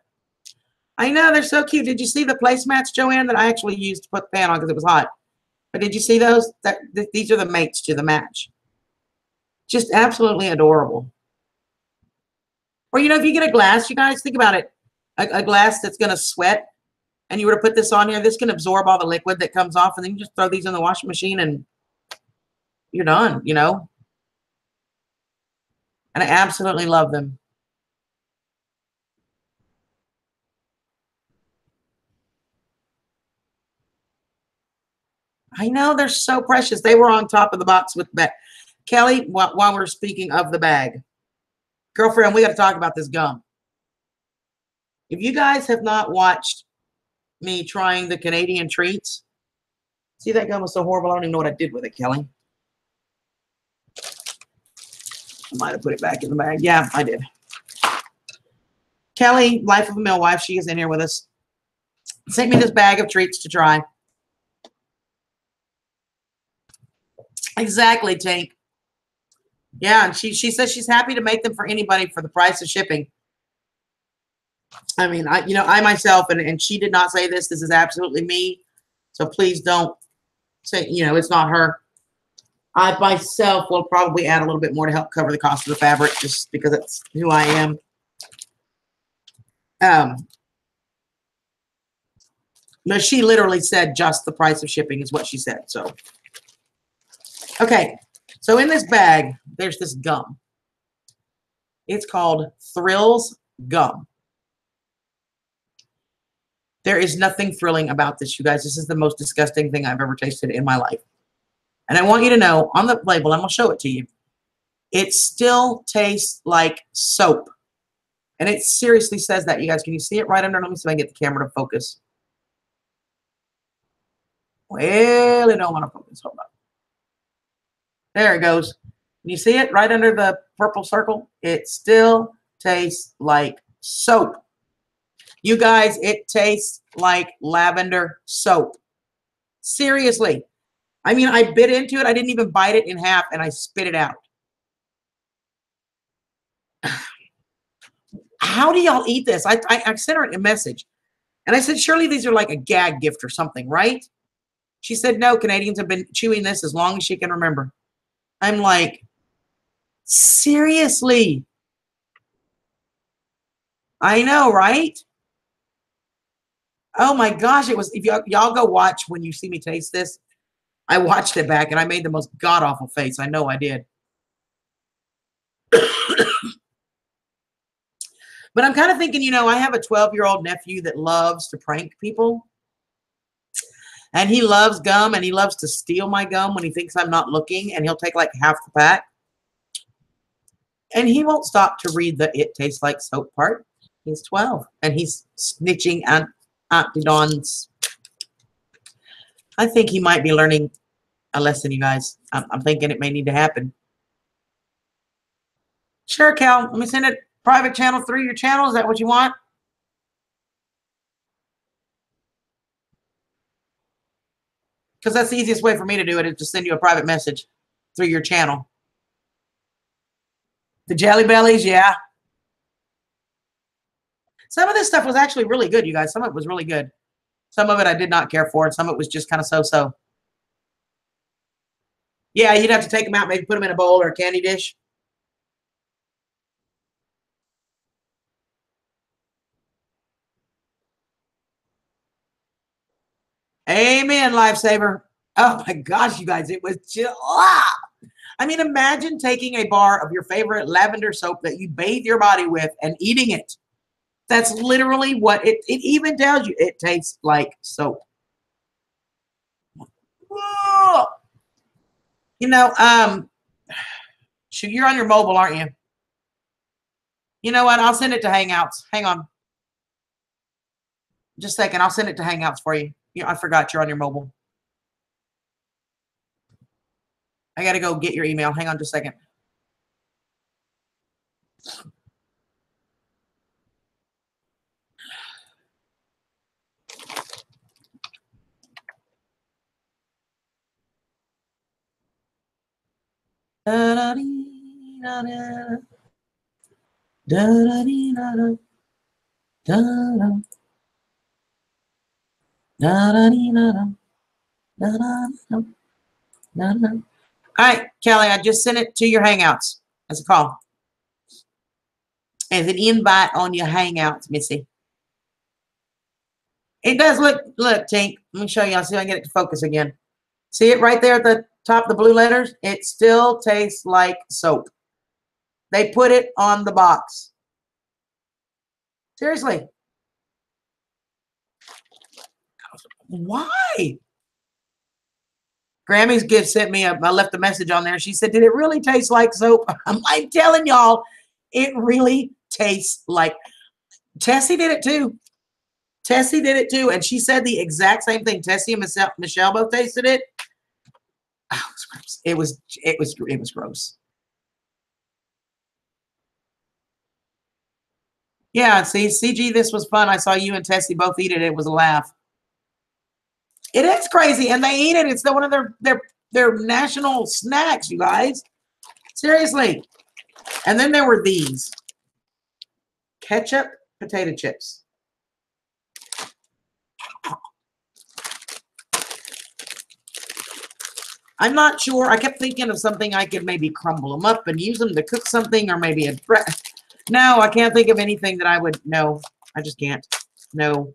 know, they're so cute. Did you see the placemats, Joanne, that I actually used to put the pan on because it was hot? But did you see those? These are the mates to the match. Just absolutely adorable. Or, you know, if you get a glass, you guys, think about it. A glass that's going to sweat, and you were to put this on here, this can absorb all the liquid that comes off, and then you just throw these in the washing machine, and you're done, you know? And I absolutely love them. I know, they're so precious. They were on top of the box with the bag. Kelly, while we're speaking of the bag, girlfriend, we got to talk about this gum. If you guys have not watched me trying the Canadian treats, see, that gum was so horrible, I don't even know what I did with it, Kelly. I might have put it back in the bag. Yeah, I did. Kelly, Life of a Millwife, she is in here with us, sent me this bag of treats to try. Exactly, Tank. Yeah, and she says she's happy to make them for anybody for the price of shipping. I mean, I myself, and she did not say this. This is absolutely me. So please don't say, it's not her. I myself will probably add a little bit more to help cover the cost of the fabric just because that's who I am. No, she literally said just the price of shipping is what she said. So, okay. So in this bag, there's this gum. It's called Thrills Gum. There is nothing thrilling about this, you guys. This is the most disgusting thing I've ever tasted in my life. And I want you to know on the label, I'm going to show it to you, it still tastes like soap. And it seriously says that, you guys. Can you see it right under? Let me see if I can get the camera to focus. Well, it don't want to focus. Hold on. There it goes. Can you see it right under the purple circle? It still tastes like soap. You guys, it tastes like lavender soap. Seriously. I mean, I bit into it. I didn't even bite it in half, and I spit it out. How do y'all eat this? I sent her a message, and I said, surely these are like a gag gift or something, right? She said, no, Canadians have been chewing this as long as she can remember. I'm like, seriously? I know, right? Oh my gosh, it was, if y'all go watch when you see me taste this. I watched it back and I made the most god-awful face. I know I did. But I'm kind of thinking, I have a 12-year-old nephew that loves to prank people. And he loves gum, and he loves to steal my gum when he thinks I'm not looking, and he'll take like half the pack. And he won't stop to read the "it tastes like soap" part. He's 12, and he's snitching on Auntie Dawn's. I think he might be learning a lesson, you guys. I'm thinking it may need to happen. Sure, Cal. Let me send a private channel through your channel. Is that what you want? Because that's the easiest way for me to do it, is to send you a private message through your channel. The Jelly Bellies, yeah. Some of this stuff was actually really good, you guys. Some of it was really good. Some of it I did not care for, and some of it was just kind of so-so. Yeah, you'd have to take them out, maybe put them in a bowl or a candy dish. Amen, lifesaver. Oh my gosh, you guys, it was just, I mean, imagine taking a bar of your favorite lavender soap that you bathe your body with and eating it. That's literally what it even tells you. It tastes like soap. Whoa. You know, you're on your mobile, aren't you? You know what? I'll send it to Hangouts. Hang on. Just a second. I'll send it to Hangouts for you. I forgot you're on your mobile. I got to go get your email. Hang on just a second. All right, Kelly, I just sent it to your Hangouts as a call. As an invite on your Hangouts, Missy. It does look, Tink. Let me show you. I'll see if I can get it to focus again. See it right there at the top, the blue letters? It still tastes like soap. They put it on the box. Seriously. Why? Grammy's gift sent me I left a message on there. She said, did it really taste like soap? I'm telling y'all, it really tastes like. Tessie did it too. Tessie did it too. And she said the exact same thing. Tessie and Michelle both tasted it. Oh, it was gross. It was gross. Yeah, see, CG, this was fun. I saw you and Tessie both eat it. It was a laugh. It is crazy, and they eat it. It's one of their national snacks, you guys. Seriously. And then there were these ketchup potato chips. I'm not sure. I kept thinking of something I could maybe crumble them up and use them to cook something, or maybe a bread. No, I can't think of anything that I would. No, I just can't. No.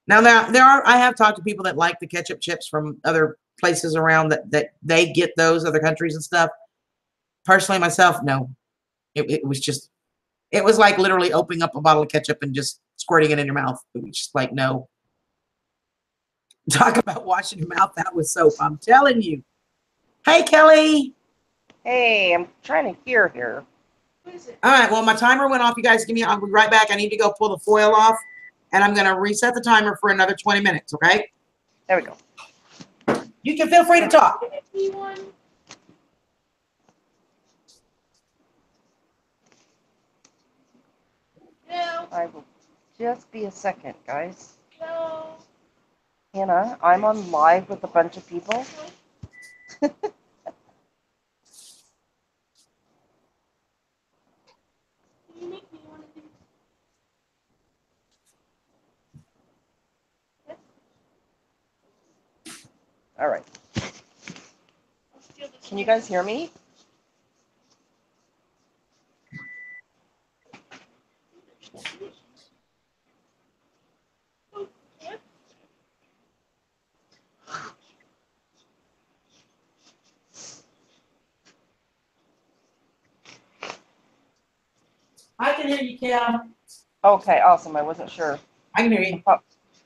Now there are. I have talked to people that like the ketchup chips from other places around that they get those other countries and stuff. Personally, myself, no. It was just. It was like literally opening up a bottle of ketchup and just squirting it in your mouth. It was just like no. Talk about washing your mouth out with soap. I'm telling you. Hey, Kelly. Hey, I'm trying to hear here. All right. Well, my timer went off. You guys give me. I'll be right back. I need to go pull the foil off, and I'm going to reset the timer for another 20 minutes. Okay. There we go. You can feel free to talk. No. I will just be a second, guys. No. Hannah, I'm on live with a bunch of people. All right. Can you guys hear me? I can hear you, Kim. Okay, awesome. I wasn't sure. I can hear you.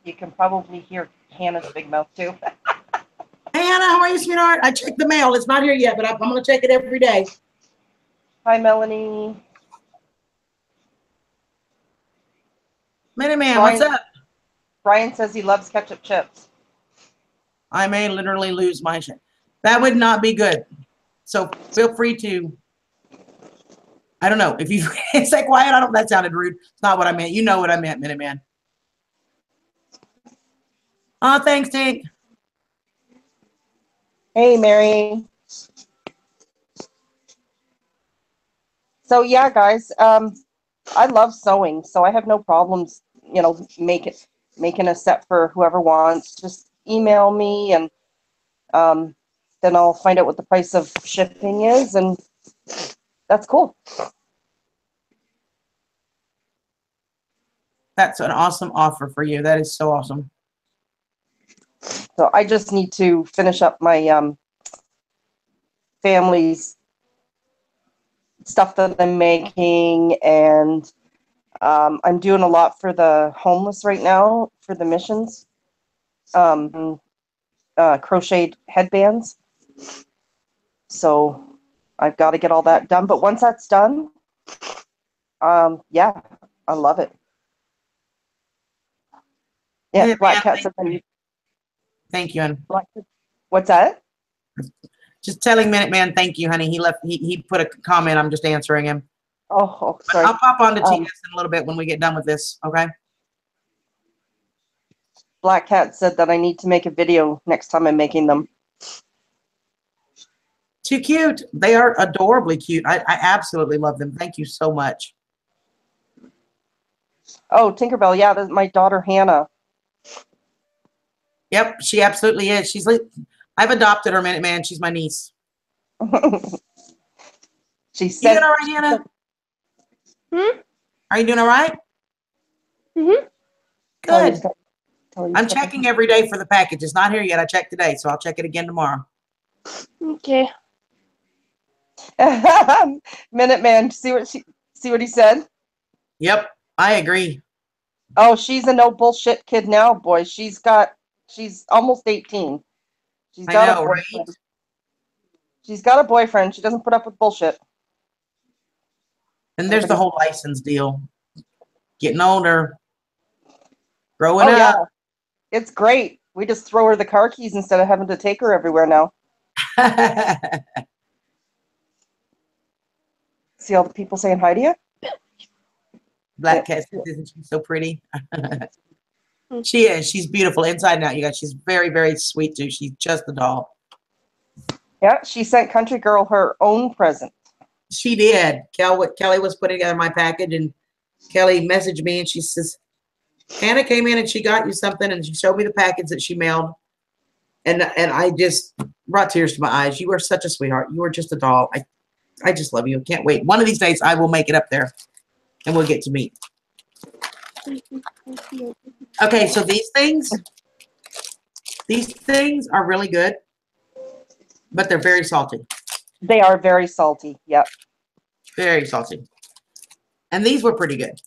You can probably hear Hannah's big mouth too. Hey, Anna, how are you, sweetheart? I checked the mail. It's not here yet, but I'm going to check it every day. Hi, Melanie. Minute Man, what's up? Brian says he loves ketchup chips. I may literally lose my shit. That would not be good. So feel free to. I don't know if you say quiet. I don't. That sounded rude. It's not what I meant. You know what I meant, Minute Man. Oh, thanks, Tink. Hey, Mary. So yeah, guys. I love sewing, so I have no problems, you know, making a set for whoever wants. Just email me, and then I'll find out what the price of shipping is, and that's cool. That's an awesome offer for you. That is so awesome. So I just need to finish up my family's stuff that I'm making, and I'm doing a lot for the homeless right now for the missions. Crocheted headbands. So I've got to get all that done. But once that's done, yeah, I love it. Yeah, Black Cat said. Thank you, honey. What's that? Just telling Minuteman thank you, honey. He left. He put a comment. I'm just answering him. Oh, sorry. I'll pop on to TS in a little bit when we get done with this. Okay. Black Cat said that I need to make a video next time I'm making them. Too cute. They are adorably cute. I absolutely love them. Thank you so much. Oh, Tinkerbell. Yeah, that's my daughter Hannah. Yep, she absolutely is. She's like, I've adopted her, Minuteman. She's my niece. She said. You doing all right, Hannah? Are you doing all right? Good. I'm checking every day for the package. It's not here yet. I checked today, so I'll check it again tomorrow. Okay. Minuteman, see what he said? Yep, I agree. Oh, she's a no bullshit kid now, boy. She's almost 18. She's got a boyfriend. Right? She's got a boyfriend. She doesn't put up with bullshit. And there's the whole license deal. Getting older. Growing up. Yeah. It's great. We just throw her the car keys instead of having to take her everywhere now. See all the people saying hi to you? Black Cat, isn't she so pretty? She is. She's beautiful inside and out, you guys. She's very, very sweet, too. She's just a doll. Yeah, she sent Country Girl her own present. She did. Kelly was putting together my package, and Kelly messaged me, and she says, Hannah came in, and she got you something, and she showed me the package that she mailed. And I just brought tears to my eyes. You are such a sweetheart. You are just a doll. I just love you. Can't wait. One of these days, I will make it up there, and we'll get to meet. Okay, so these things are really good, but they're very salty. They are very salty. Yep. Very salty. And these were pretty good.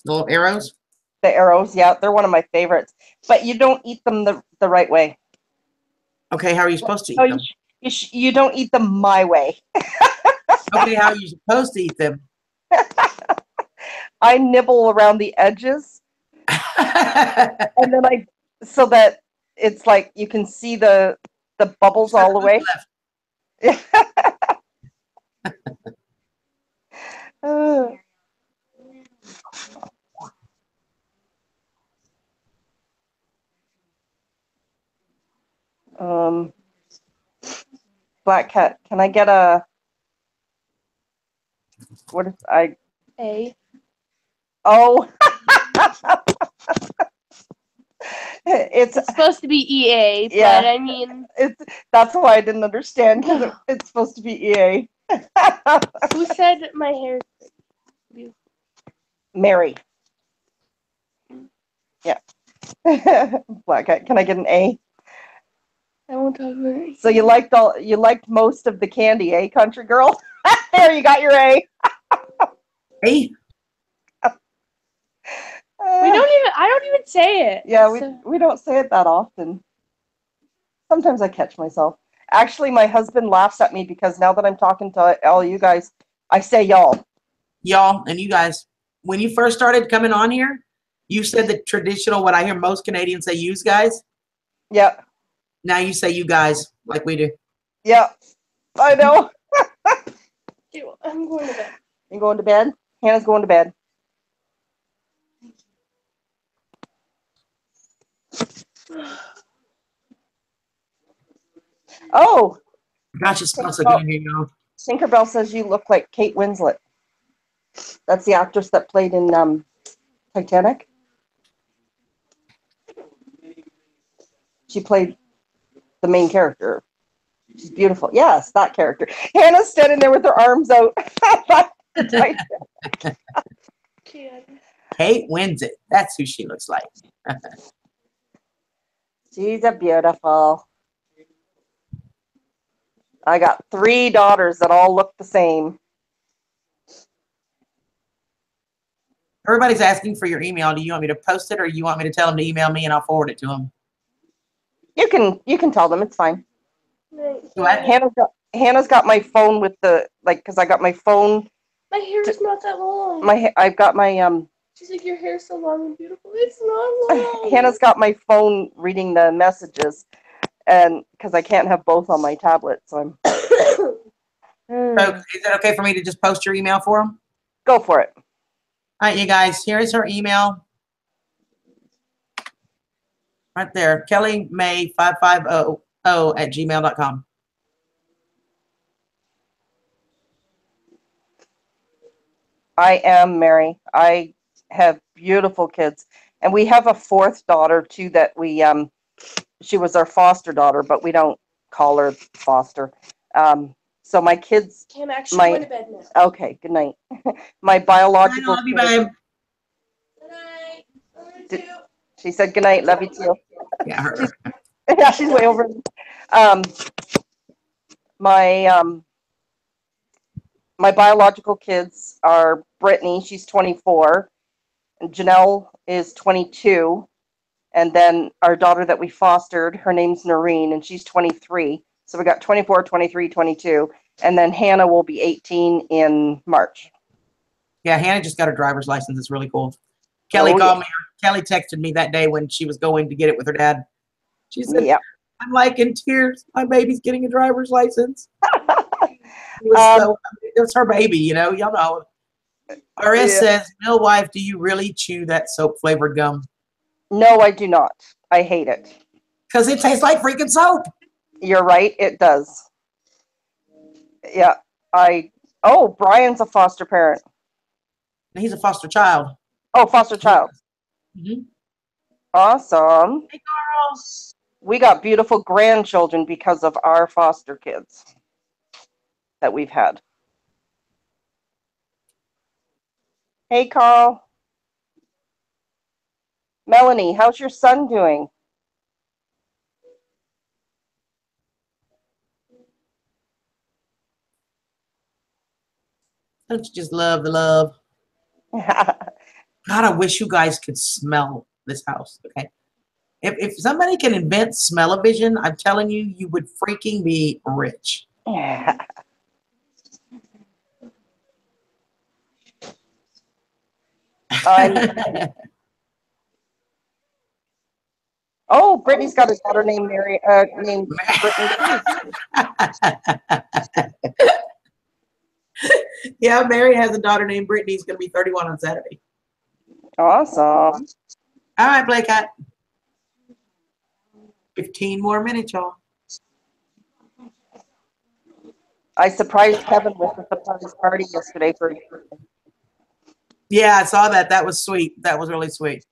The little arrows. The arrows, yeah, they're one of my favorites. But you don't eat them the right way. Okay, how are you supposed to eat them? You don't eat them my way. Okay, how are you supposed to eat them? I nibble around the edges. And then so that it's like you can see the bubbles all the way. Black Cat, can I get a A? Oh. It's supposed to be EA, yeah. But I mean, that's why I didn't understand, because it's supposed to be EA. Who said my hair is beautiful? Mary. Yeah. Black Cat, can I get an A? I won't talk about it. So you liked most of the candy, eh, Country Girl? There, you got your A. A? I don't even say it. Yeah, we don't say it that often. Sometimes I catch myself. Actually, my husband laughs at me because now that I'm talking to all you guys, I say y'all. Y'all and you guys. When you first started coming on here, you said the traditional, what I hear most Canadians say, yous guys. Yeah. Now you say you guys, like we do. Yeah, I know. I'm going to bed. You going to bed? Hannah's going to bed. Oh. Gosh, it smells so good in here, y'all. Tinkerbell says you look like Kate Winslet. That's the actress that played in Titanic. She played the main character. She's beautiful. Yes, that character. Hannah's standing there with her arms out. Kate wins it. That's who she looks like. She's a beautiful. I got 3 daughters that all look the same. Everybody's asking for your email. Do you want me to post it, or you want me to tell them to email me and I'll forward it to them? You can tell them, it's fine. What? Hannah's got my phone with the because I got my phone. My hair is not that long. I've got my She's like, your hair's so long and beautiful. It's not long. Hannah's got my phone reading the messages, and because I can't have both on my tablet, so I'm. So is it okay for me to just post your email for them? Go for it. All right, you guys, here is her email. Right there, kellymay550@gmail.com. I am Mary. I have beautiful kids, and we have a 4th daughter too that we she was our foster daughter, but we don't call her foster. So my kids. I'm actually going to bed now. Okay, good night. My biological. I love you, babe. Good night. Love you too. She said good night. Love you too. Yeah, her. Yeah, she's way over. My biological kids are Brittany, she's 24, and Janelle is 22, and then our daughter that we fostered, her name's Noreen, and she's 23. So we got 24, 23, 22, and then Hannah will be 18 in March. Yeah, Hannah just got her driver's license. It's really cool. Kelly called me. Kelly texted me that day when she was going to get it with her dad. She said, Yeah. I'm like in tears. My baby's getting a driver's license. It was her baby, y'all know. RS says, Mill wife, do you really chew that soap flavored gum? No, I do not. I hate it. Because it tastes like freaking soap. You're right, it does. Yeah. Brian's a foster parent. He's a foster child. Oh, foster child. Mm-hmm. Awesome. Hey, Carl. We got beautiful grandchildren because of our foster kids that we've had. Hey, Carl. Melanie, how's your son doing? Don't you just love the love? God, I wish you guys could smell this house, okay? If somebody can invent smell-o-vision, I'm telling you, you would freaking be rich. Yeah. Brittany's got a daughter named Mary. Named Brittany. Yeah, Mary has a daughter named Brittany. She's going to be 31 on Saturday. Awesome. All right, Blake Hat. 15 more minutes, y'all. I surprised Kevin with the surprise party yesterday for his birthday. Yeah, I saw that. That was sweet. That was really sweet.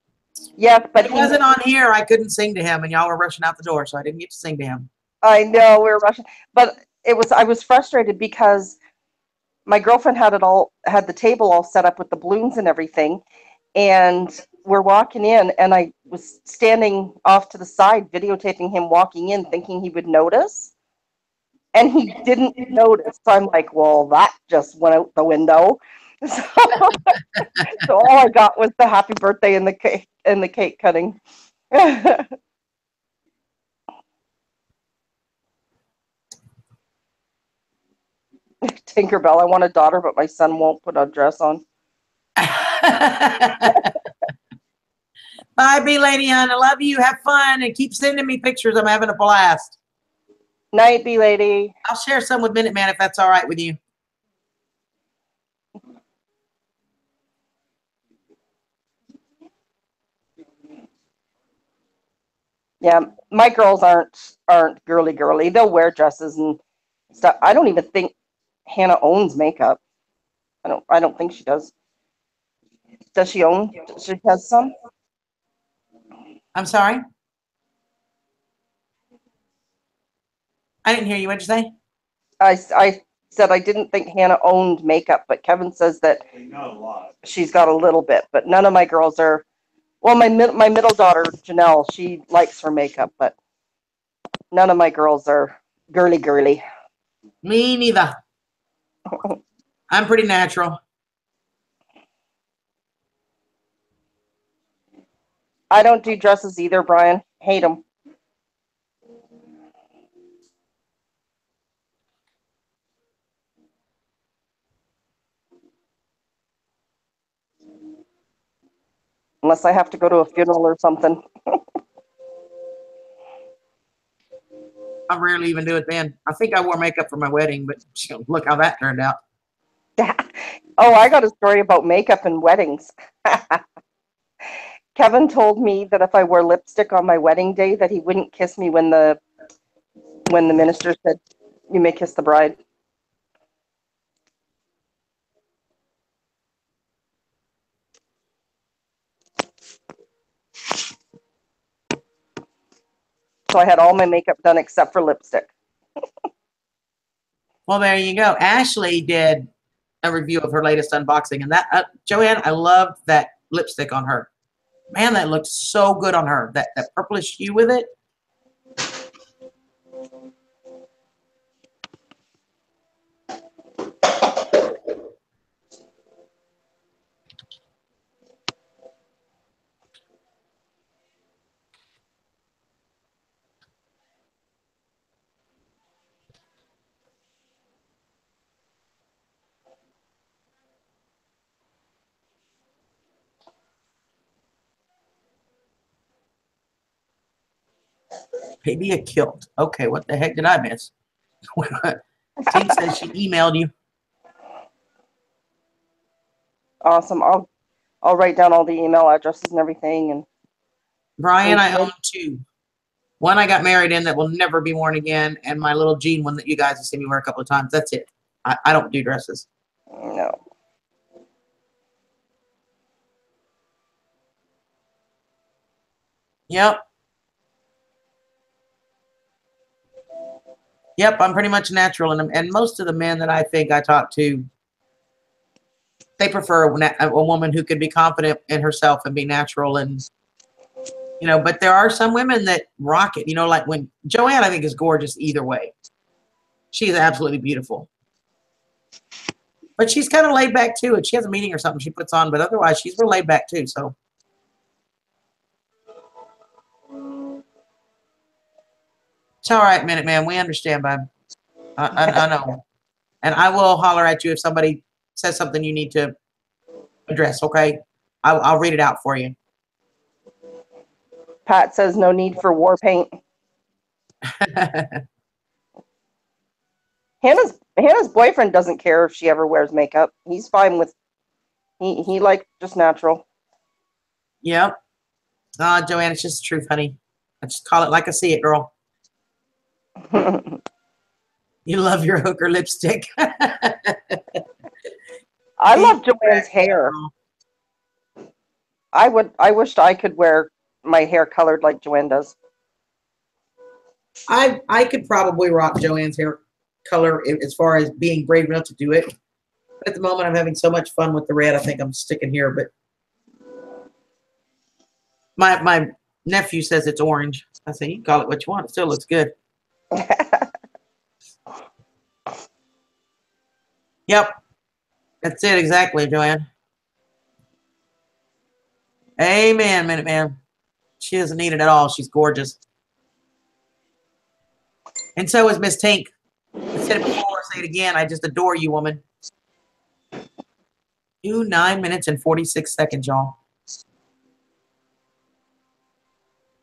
Yes, but he wasn't on here. I couldn't sing to him, and y'all were rushing out the door, so I didn't get to sing to him. I know we were rushing, but I was frustrated because my girlfriend had the table all set up with the balloons and everything, and we're walking in, and I was standing off to the side videotaping him walking in, thinking he would notice, and he didn't notice. So I'm like, well, that just went out the window. So all I got was the happy birthday and the cake cutting. Tinkerbell, I want a daughter, but my son won't put a dress on. Bye, B Lady Hun. I love you. Have fun and keep sending me pictures. I'm having a blast. Night, B Lady. I'll share some with Minuteman if that's all right with you. Yeah, my girls aren't girly. They'll wear dresses and stuff. I don't even think Hannah owns makeup. I don't think she does. Does she own? She has some. I'm sorry. I didn't hear you. What'd you say? I said I didn't think Hannah owned makeup, but Kevin says that she's got a little bit, but none of my girls are. Well, my middle daughter Janelle, she likes her makeup, but none of my girls are girly. Me neither. I'm pretty natural. I don't do dresses either, Brian. Hate them. Unless I have to go to a funeral or something. I rarely even do it then. I think I wore makeup for my wedding, but look how that turned out. Oh, I got a story about makeup and weddings. Kevin told me that if I wore lipstick on my wedding day, that he wouldn't kiss me when the minister said, "You may kiss the bride." So I had all my makeup done except for lipstick. Well, there you go. Ashley did a review of her latest unboxing, and that Joanne, I loved that lipstick on her. Man, that looked so good on her. That purplish hue with it. Maybe a kilt. Okay, what the heck did I miss? Tink says she emailed you. Awesome. I'll write down all the email addresses and everything. And Brian, I own two. One I got married in that will never be worn again, and my little jean one that you guys have seen me wear a couple of times. That's it. I don't do dresses. No. Yep. Yep, I'm pretty much natural, and most of the men that I think I talk to, they prefer a woman who can be confident in herself and be natural, and but there are some women that rock it. Like when Joanne, I think, is gorgeous either way. She is absolutely beautiful, but she's kind of laid back too. And she has a meeting or something she puts on, but otherwise she's real laid back too. So it's all right, Minute Man. We understand, babe. I know. And I will holler at you if somebody says something you need to address, okay? I'll read it out for you. Pat says no need for war paint. Hannah's boyfriend doesn't care if she ever wears makeup. He's fine with he like just natural. Yep. Joanne, it's just the truth, honey. I just call it like I see it, girl. You love your hooker lipstick. I love Joanne's hair. I wished I could wear my hair colored like Joanne does. I could probably rock Joanne's hair color as far as being brave enough to do it. But at the moment, I'm having so much fun with the red. I think I'm sticking here. But my nephew says it's orange. I say, you can call it what you want. It still looks good. Yep. That's it exactly, Joanne. Amen, Minute Man. She doesn't need it at all. She's gorgeous. And so is Miss Tink. I said it before, say it again. I just adore you, woman. 9 minutes and 46 seconds, y'all.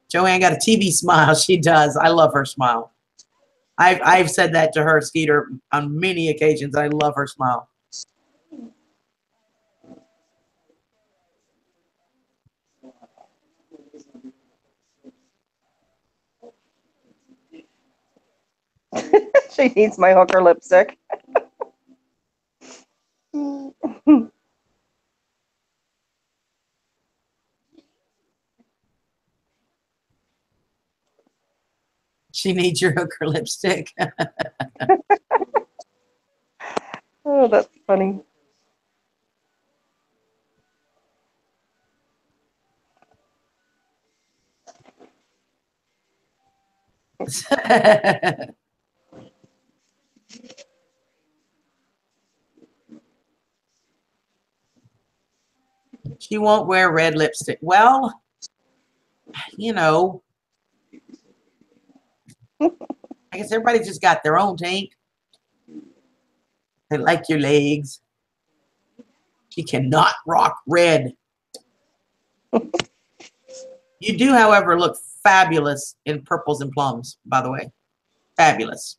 Joanne got a TV smile. She does. I love her smile. I've said that to her, Skeeter, on many occasions. I love her smile. She needs my hooker lipstick. She needs your hooker lipstick. Oh, that's funny. She won't wear red lipstick. Well, you know, I guess everybody's just got their own tank. They like your legs. She cannot rock red. You do, however, look fabulous in purples and plums, by the way. Fabulous.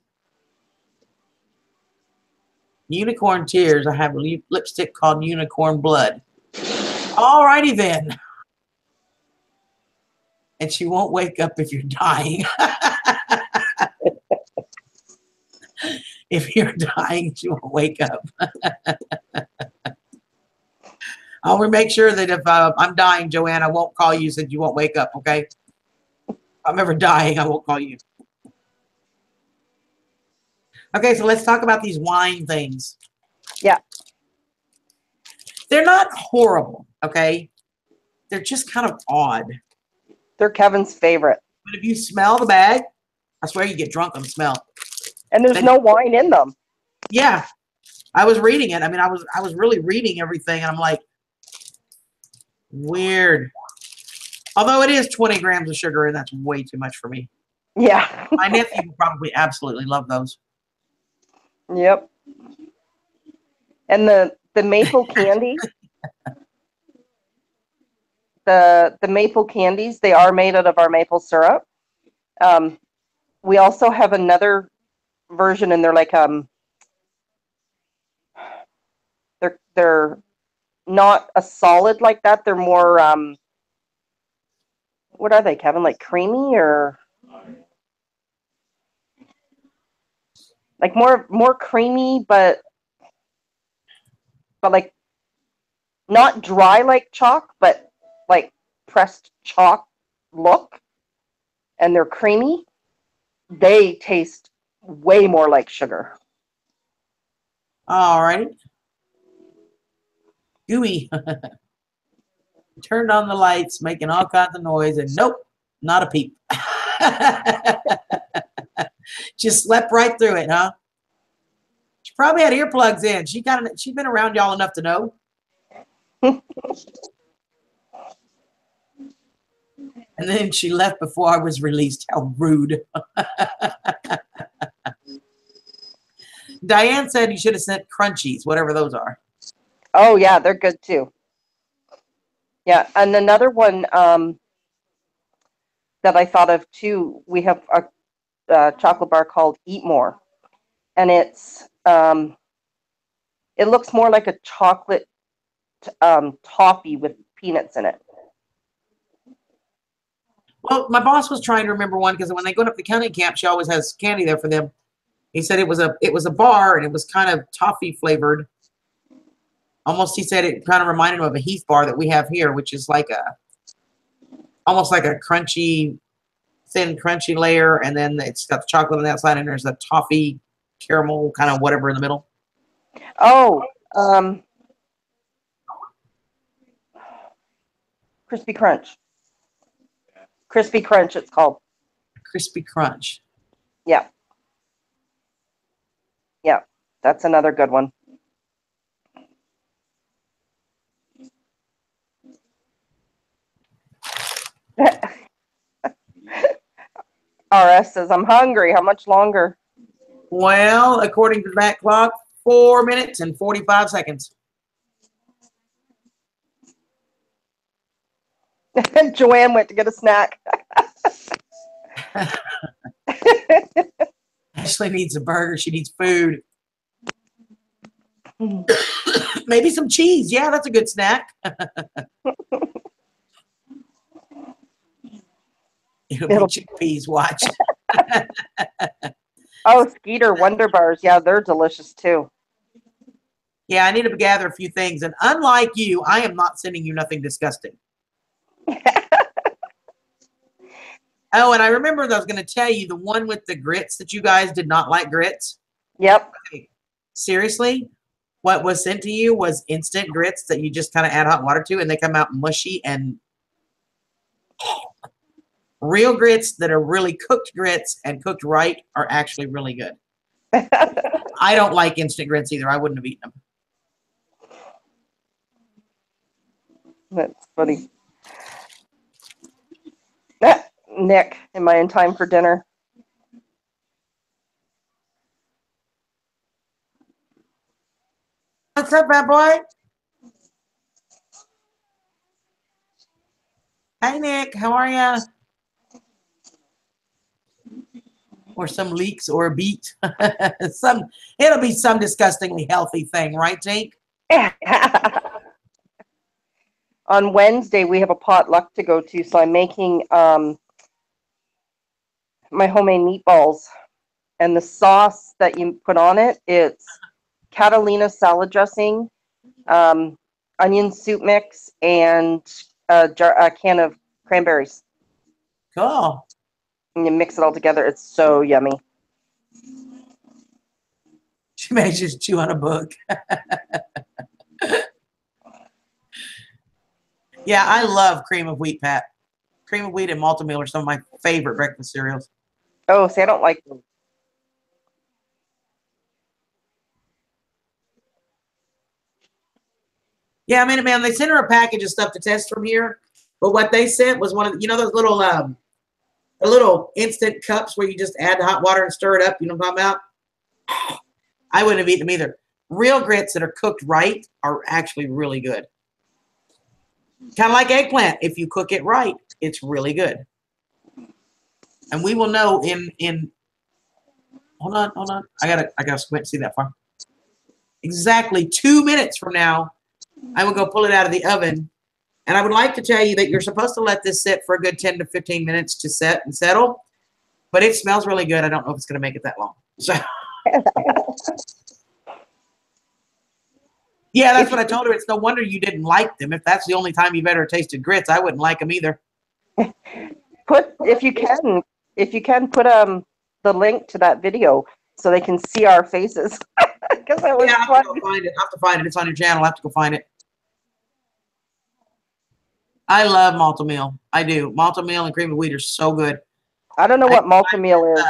Unicorn Tears. I have a lipstick called Unicorn Blood. All righty then. And she won't wake up if you're dying. If you're dying, she won't wake up. I'll make sure that if I'm dying, Joanne, I won't call you since you won't wake up, okay? If I'm ever dying, I won't call you. Okay, so let's talk about these wine things. Yeah. They're not horrible, okay? They're just kind of odd. They're Kevin's favorite. But if you smell the bag, I swear you get drunk on the smell. And there's no wine in them. Yeah. I was reading it. I mean, I was really reading everything, and I'm like, weird. Although it is 20 grams of sugar, and that's way too much for me. Yeah. My nephew would probably absolutely love those. Yep. And the maple candy, the maple candies, they are made out of our maple syrup. We also have another version, and they're like they're not a solid like that. They're more what are they, Kevin? Like creamy or like more creamy, but like not dry like chalk, but like pressed chalk look. And they're creamy. They taste way more like sugar. All right. Gooey. Turned on the lights, making all kinds of noise, and nope, not a peep. Just slept right through it, huh? She probably had earplugs in. She's been around y'all enough to know. And then she left before I was released. How rude. Diane said you should have sent crunchies, whatever those are. Oh, yeah, they're good too. Yeah, and another one that I thought of too, we have a chocolate bar called Eat More. And it's it looks more like a chocolate toffee with peanuts in it. Well, my boss was trying to remember one because when they go up to county camp, she always has candy there for them. He said it was a bar and it was kind of toffee flavored. Almost, he said it kind of reminded him of a Heath bar that we have here, which is like almost like a crunchy, thin crunchy layer, and then it's got the chocolate on the outside, and there's a toffee caramel kind of whatever in the middle. Oh, Crispy Crunch. Crispy Crunch, it's called. Crispy Crunch. Yeah. Yeah, that's another good one. RS says, I'm hungry. How much longer? Well, according to that clock, 4 minutes and 45 seconds. Joanne went to get a snack. Ashley needs a burger. She needs food. Maybe some cheese. Yeah, that's a good snack. It'll be chickpeas. Watch. Oh, Skeeter Wonder Bars. Yeah, they're delicious too. Yeah, I need to gather a few things. And unlike you, I am not sending you nothing disgusting. Oh, and I remember I was going to tell you the one with the grits that you guys did not like grits. Yep. Okay. Seriously, what was sent to you was instant grits that you just kind of add hot water to, and they come out mushy. And real grits that are really cooked grits and cooked right are actually really good. I don't like instant grits either. I wouldn't have eaten them. That's funny. Nick, am I in time for dinner? What's up, bad boy? Hey, Nick. How are you? Or some leeks or a beet. It'll be some disgustingly healthy thing, right, Jake? On Wednesday, we have a potluck to go to, so I'm making my homemade meatballs. And the sauce that you put on it, it's Catalina salad dressing, onion soup mix, and a can of cranberries. Cool. And you mix it all together. It's so yummy. She may just chew on a book. Yeah, I love cream of wheat, Pat. Cream of wheat and malted meal are some of my favorite breakfast cereals. Oh, see, I don't like them. Yeah, I mean, man, they sent her a package of stuff to test from here, but what they sent was one of those little the little instant cups where you just add hot water and stir it up. You know what I'm talking about? I wouldn't have eaten them either. Real grits that are cooked right are actually really good. Kind of like eggplant. If you cook it right, it's really good. And we will know in hold on. I gotta squint to see that far. Exactly 2 minutes from now, I will go pull it out of the oven. And I would like to tell you that you're supposed to let this sit for a good 10 to 15 minutes to set and settle. But it smells really good. I don't know if it's going to make it that long. So, yeah, that's what I told her. It's no wonder you didn't like them. If that's the only time you've ever tasted grits, I wouldn't like them either. If you can put the link to that video so they can see our faces. Because that was Yeah, funny. I have to find it. It's on your channel. I have to go find it. I love malted meal. I do. Malted meal and cream of wheat are so good. I don't know what malted meal is.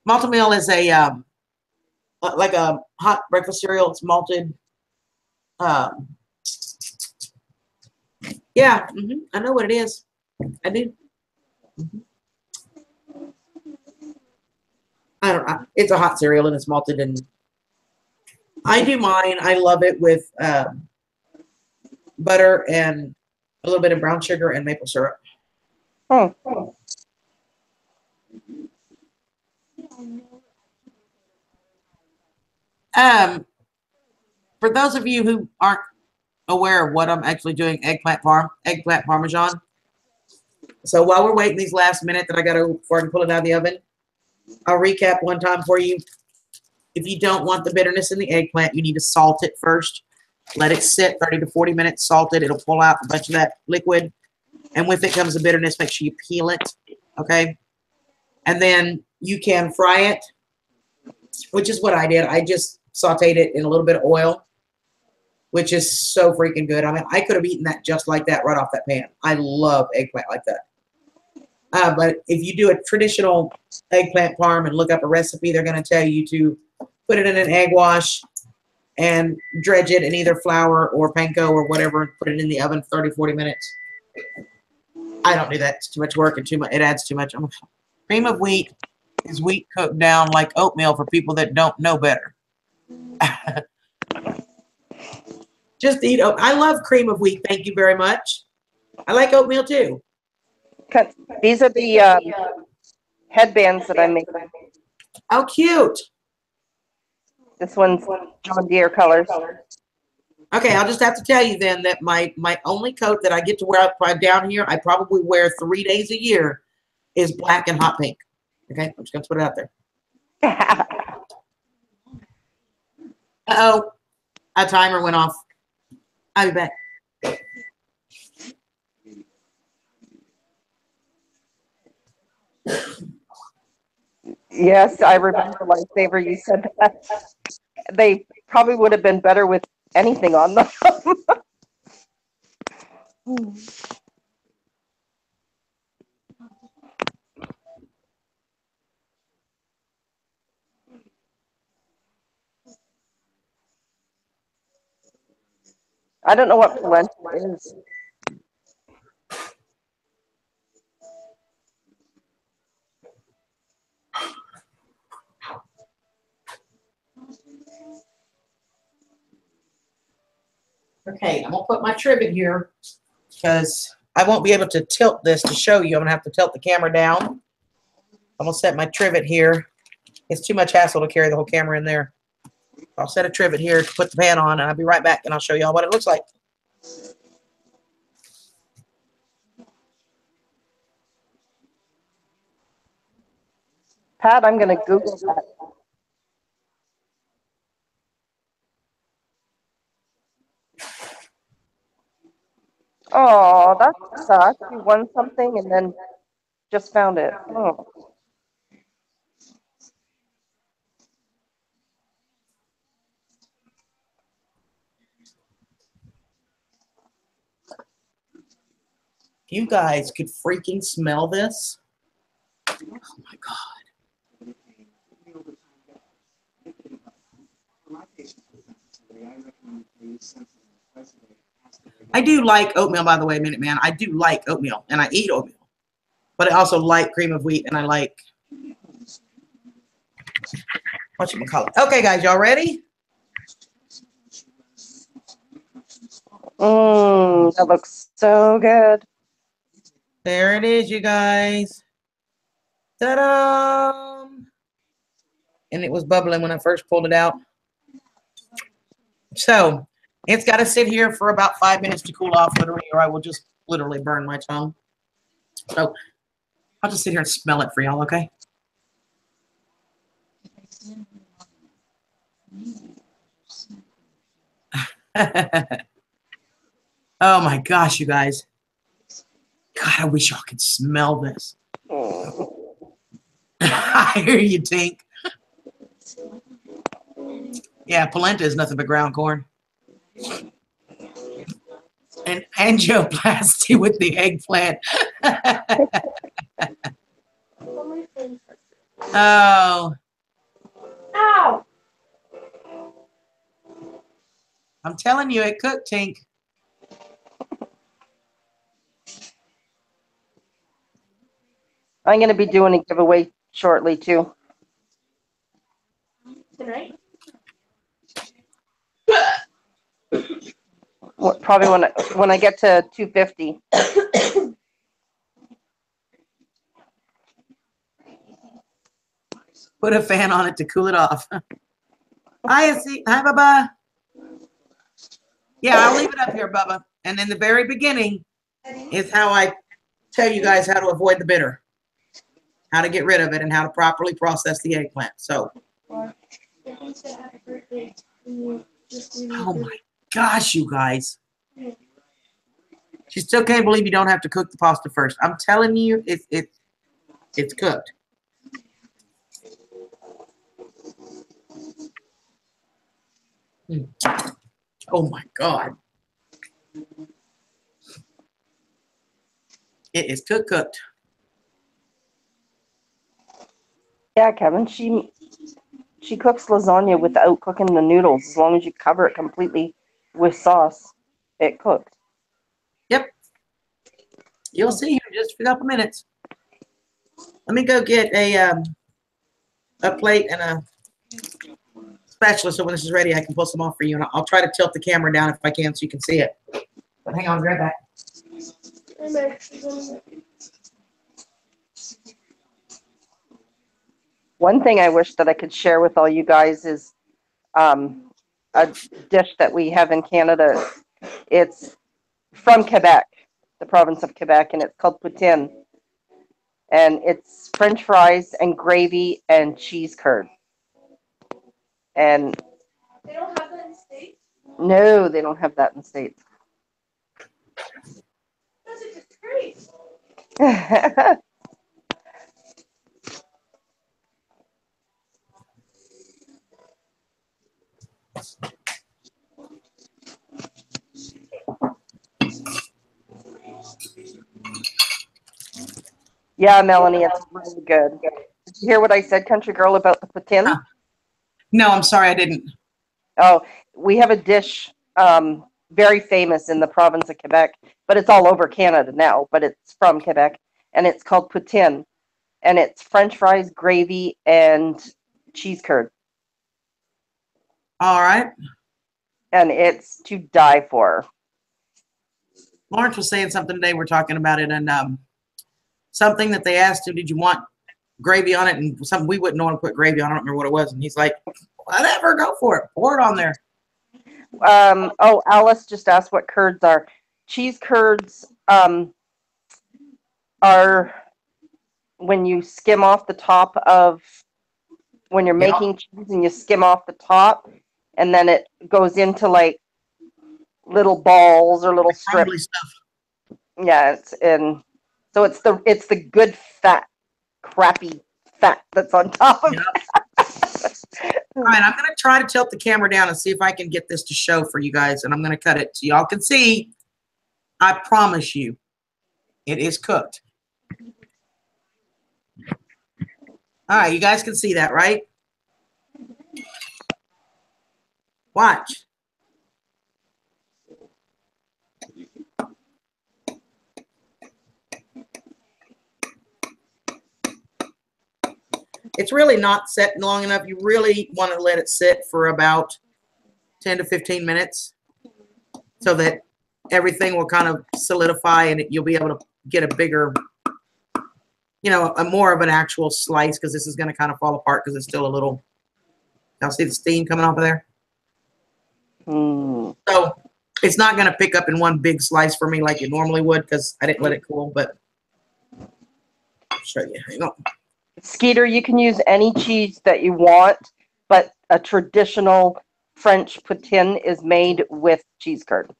Malted meal is a like a hot breakfast cereal. It's malted. Yeah, I know what it is. I do. I don't know. It's a hot cereal and it's malted, and I do mine. I love it with butter and a little bit of brown sugar and maple syrup. Hmm. For those of you who aren't aware of what I'm actually doing, eggplant Parmesan. So while we're waiting these last minute that I got to before I can pull it out of the oven, I'll recap one time for you. If you don't want the bitterness in the eggplant, you need to salt it first. Let it sit 30 to 40 minutes salted. It'll pull out a bunch of that liquid. And with it comes the bitterness. Make sure you peel it. Okay. And then you can fry it, which is what I did. I just sauteed it in a little bit of oil, which is so freaking good. I mean, I could have eaten that just like that right off that pan. I love eggplant like that. But if you do a traditional eggplant parm and look up a recipe, they're going to tell you to put it in an egg wash and dredge it in either flour or panko or whatever and put it in the oven for 30, 40 minutes. I don't do that. It's too much work and it adds too much. Cream of wheat is wheat cooked down like oatmeal for people that don't know better. Just eat oatmeal. I love cream of wheat. Thank you very much. I like oatmeal too. These are the headbands that I'm making. How cute. This one's John Deere colors. Okay, I'll just have to tell you then that my only coat that I get to wear down here, I probably wear 3 days a year, is black and hot pink. Okay, I'm just going to put it out there. Uh-oh, a timer went off. I'll be back. Yes, I remember Lifesaver. You said that. They probably would have been better with anything on them. I don't know what polenta is. Okay, I'm gonna put my trivet here because I won't be able to tilt this to show you. I'm gonna have to tilt the camera down. I'm gonna set my trivet here. It's too much hassle to carry the whole camera in there. I'll set a trivet here to put the pan on, and I'll be right back, and I'll show y'all what it looks like. Pat, I'm going to Google that. Oh, that sucks. You won something and then just found it. Oh. If you guys could freaking smell this. Oh my God. I do like oatmeal, by the way, Minute Man. I do like oatmeal, and I eat oatmeal. But I also like cream of wheat, and I like whatchamacallit. Okay, guys, y'all ready? That looks so good. There it is, you guys. Ta-da! And it was bubbling when I first pulled it out. So it's got to sit here for about 5 minutes to cool off, literally, or I will just literally burn my tongue. So I'll just sit here and smell it for y'all, okay? Oh my gosh, you guys. God, I wish y'all could smell this. I hear you, Tink. Yeah, polenta is nothing but ground corn. And angioplasty with the eggplant. Oh. Ow! I'm telling you, it cooked, Tink. I'm going to be doing a giveaway shortly, too. Tonight? Probably when I get to 250. Put a fan on it to cool it off. Hi, Bubba. Yeah, I'll leave it up here, Bubba. And in the very beginning is how I tell you guys how to avoid the bitter, how to get rid of it, and how to properly process the eggplant. So, oh my gosh, you guys. She still can't believe you don't have to cook the pasta first. I'm telling you, it's cooked. Oh my God. It is cooked. Yeah, Kevin, she cooks lasagna without cooking the noodles. As long as you cover it completely with sauce, it cooked. Yep. You'll see here in just a couple minutes. Let me go get a plate and a spatula so when this is ready, I can pull some off for you. And I'll try to tilt the camera down if I can so you can see it. But hang on, grab that. One thing I wish that I could share with all you guys is a dish that we have in Canada. It's from Quebec, the province of Quebec, and it's called poutine. And it's French fries and gravy and cheese curd. And They don't have that in the States? no, they don't have that in the States. That's a disgrace. Yeah, Melanie, it's really good. Did you hear what I said, country girl, about the poutine? Huh. No, I'm sorry, I didn't. Oh, we have a dish very famous in the province of Quebec, but it's all over Canada now, but it's from Quebec, and it's called poutine, and it's French fries, gravy, and cheese curd, All right. and it's to die for. Lawrence was saying something today. We're talking about it, and something that they asked him, did you want gravy on it? And something we wouldn't want to put gravy on. I don't remember what it was. And he's like, whatever, go for it. Pour it on there. Oh, Alice just asked what curds are. Cheese curds are when you skim off the top of when you're Yeah. making cheese and you skim off the top, and then it goes into like little balls or little Crumbly strips. stuff. Yeah, so it's the good fat, crappy fat that's on top of Yeah. it. All right, I'm going to try to tilt the camera down and see if I can get this to show for you guys, and I'm going to cut it so y'all can see. I promise you, it is cooked. All right, you guys can see that, right? Watch. It's really not set long enough. You really want to let it sit for about 10 to 15 minutes so that everything will kind of solidify and you'll be able to get a bigger, you know, a more of an actual slice, because this is going to kind of fall apart because it's still a little, y'all see the steam coming off of there? Mm. So it's not going to pick up in one big slice for me like it normally would because I didn't let it cool, but I'll show you. Hang on. Skeeter, you can use any cheese that you want, but a traditional French poutine is made with cheese curd.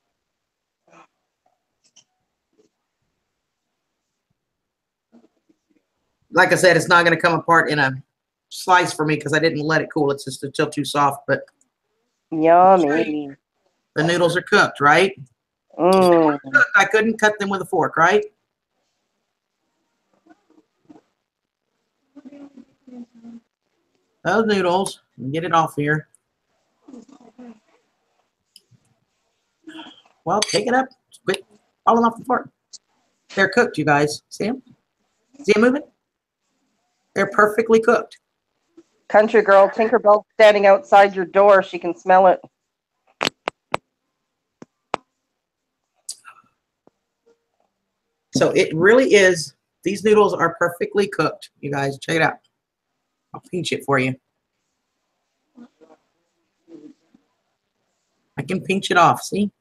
Like I said, it's not going to come apart in a slice for me because I didn't let it cool. It's just still too soft, but Yummy. the noodles are cooked, right? Mm. I couldn't cut them with a fork, right? Those noodles, get it off here. Well, take it up. Quit falling off the fork. They're cooked, you guys. See them? See them moving? They're perfectly cooked. Country girl, Tinkerbell standing outside your door. She can smell it. So it really is. These noodles are perfectly cooked, you guys. Check it out. I'll pinch it for you. I can pinch it off. See?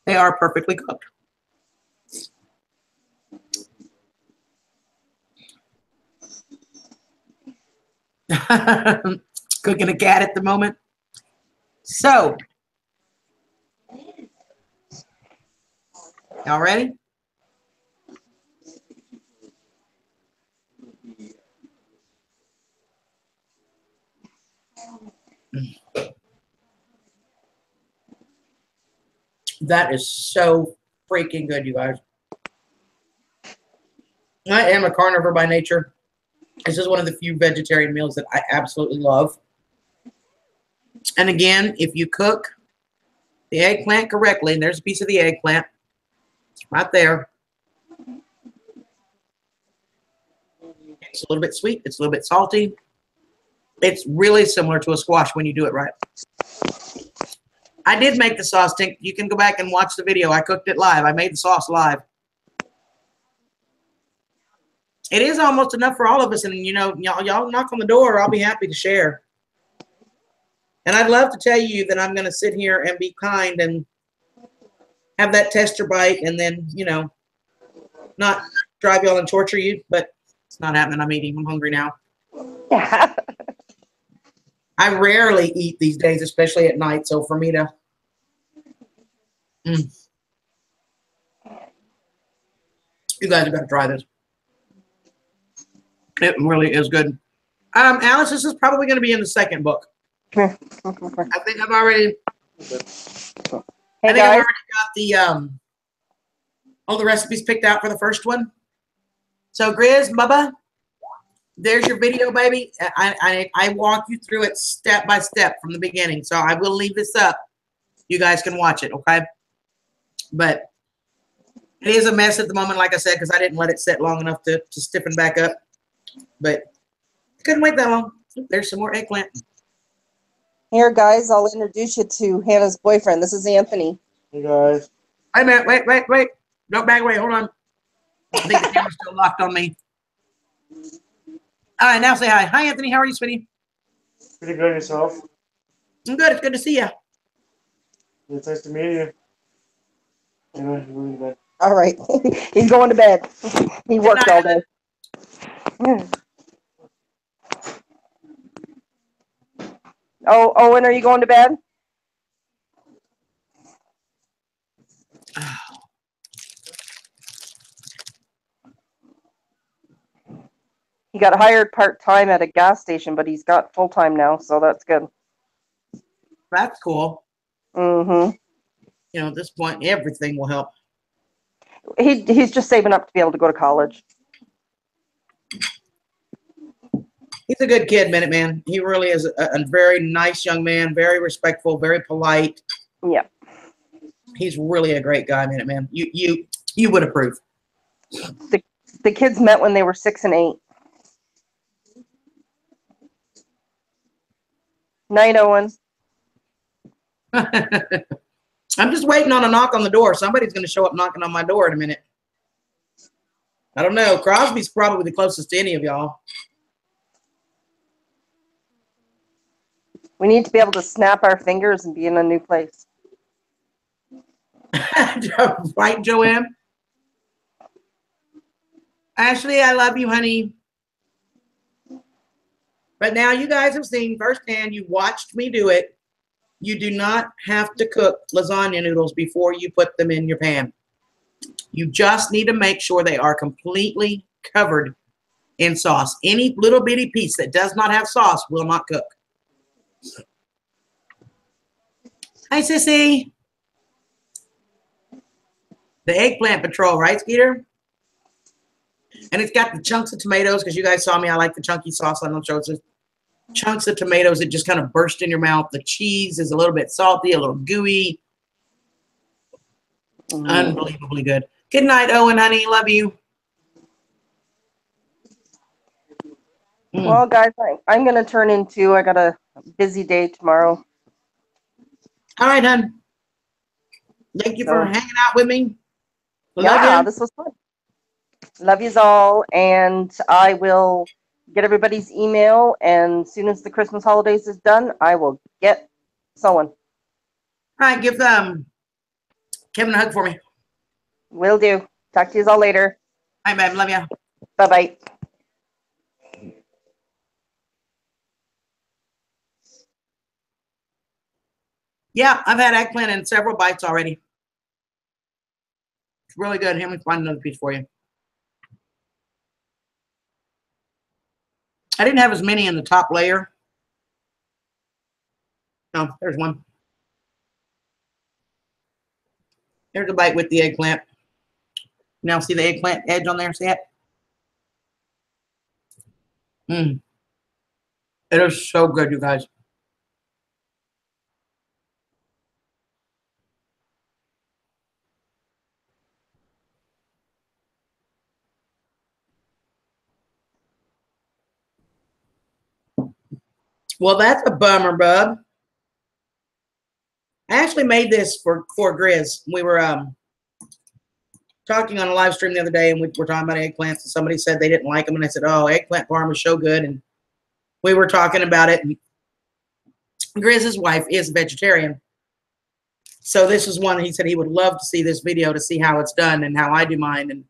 They are perfectly cooked. Cooking a cat at the moment. So, y'all ready? That is so freaking good, you guys. I am a carnivore by nature. This is one of the few vegetarian meals that I absolutely love. And again, if you cook the eggplant correctly, and there's a piece of the eggplant right there. It's a little bit sweet. It's a little bit salty. It's really similar to a squash when you do it right. I did make the sauce, Tink. You can go back and watch the video. I cooked it live. I made the sauce live. It is almost enough for all of us, and you know, y'all knock on the door. I'll be happy to share. And I'd love to tell you that I'm going to sit here and be kind and have that tester bite, and then not drive y'all and torture you. But it's not happening. I'm eating. I'm hungry now. Yeah. I rarely eat these days, especially at night. So for me to, you guys have got to try this. It really is good. Alice, this is probably going to be in the second book. I think I've already. Hey I've guys. already got the all the recipes picked out for the first one. So Grizz, Bubba, there's your video, baby. I walk you through it step by step from the beginning. So I will leave this up. You guys can watch it, okay? But it is a mess at the moment, like I said, because I didn't let it sit long enough to stiffen back up. But I couldn't wait that long. There's some more eggplant. Here, guys, I'll introduce you to Hannah's boyfriend. This is Anthony. Hey guys. Wait a minute. Wait. Don't back away. Hold on. I think the camera's still locked on me. All right, now say hi. Hi, Anthony. How are you, sweetie? Pretty good yourself. I'm good. It's good to see you. It's nice to meet you. Anyway, you're really good. All right. He's going to bed. He worked all day. Oh, Owen, are you going to bed? He got hired part-time at a gas station, but he's got full-time now, so that's good. That's cool. Mm-hmm. You know, at this point, everything will help. He's just saving up to be able to go to college. He's a good kid, Minuteman. He really is a very nice young man, very respectful, very polite. Yeah. He's really a great guy, Minuteman. You would approve. The kids met when they were 6 and 8. Night, Owen. I'm just waiting on a knock on the door. Somebody's going to show up knocking on my door in a minute. I don't know. Crosby's probably the closest to any of y'all. We need to be able to snap our fingers and be in a new place. Right, Joanne? Ashley, I love you, honey. But now you guys have seen firsthand, you watched me do it. You do not have to cook lasagna noodles before you put them in your pan. You just need to make sure they are completely covered in sauce. Any little bitty piece that does not have sauce will not cook. Hi, Sissy. The eggplant patrol, right, Skeeter? And it's got the chunks of tomatoes, because you guys saw me. I like the chunky sauce on them. So it's just chunks of tomatoes that just kind of burst in your mouth. The cheese is a little bit salty, a little gooey. Unbelievably good. Good night, Owen, honey. Love you. Well, guys, I'm going to turn into, I got a busy day tomorrow. All right, hon. Thank you for hanging out with me. Yeah, this was fun. Love yous all, and I will get everybody's email, and as soon as the Christmas holidays is done, I will get sewing. All right, give Kevin a hug for me. Will do. Talk to yous all later. Hi, babe. Love ya. Bye-bye. Yeah, I've had eggplant in several bites already. It's really good. Let me find another piece for you. I didn't have as many in the top layer. Oh, there's one. There's a bite with the eggplant. Now see the eggplant edge on there? See it? It is so good, you guys. Well, that's a bummer, bub. I actually made this for Grizz. We were talking on a live stream the other day, and we were talking about eggplants, and somebody said they didn't like them, and I said, oh, eggplant parm is so good, and we were talking about it, and Grizz's wife is a vegetarian, so this is one he said he would love to see this video to see how it's done and how I do mine, and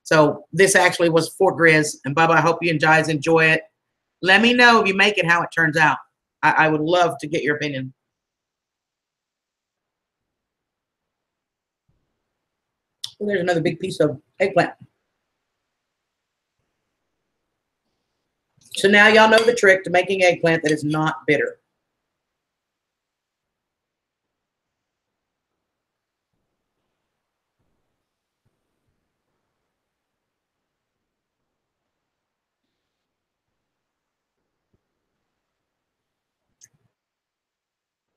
so this actually was for Grizz, and Bubba, I hope you guys enjoy it. Let me know if you make it how it turns out. I would love to get your opinion. Well, there's another big piece of eggplant. So now y'all know the trick to making eggplant that is not bitter.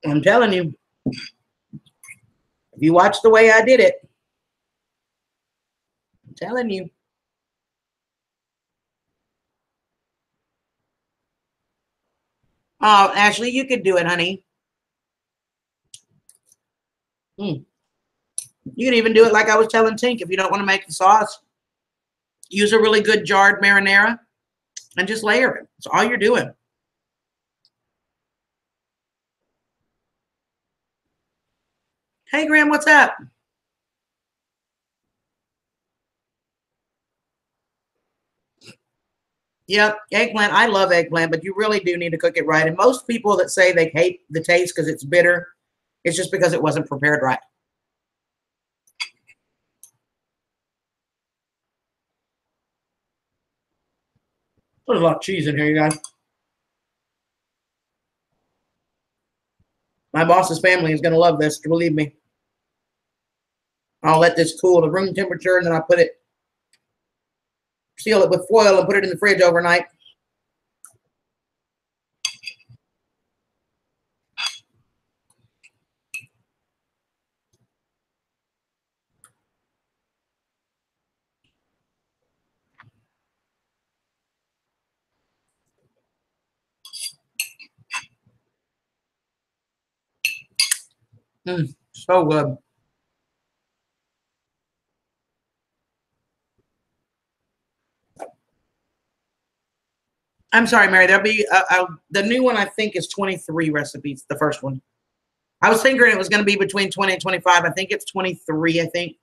I'm telling you. If you watch the way I did it, I'm telling you. Oh, Ashley, you could do it, honey. You can even do it like I was telling Tink. If you don't want to make the sauce, use a really good jarred marinara and just layer it. That's all you're doing. Hey, Graham, what's up? Yep, eggplant. I love eggplant, but you really do need to cook it right. And most people that say they hate the taste because it's bitter, it's just because it wasn't prepared right. There's a lot of cheese in here, you guys. My boss's family is going to love this, believe me. I'll let this cool to room temperature, and then I'll seal it with foil and put it in the fridge overnight. So good. I'm sorry, Mary. There'll be the new one. I think is 23 recipes. The first one. I was thinking it was going to be between 20 and 25. I think it's 23. I think.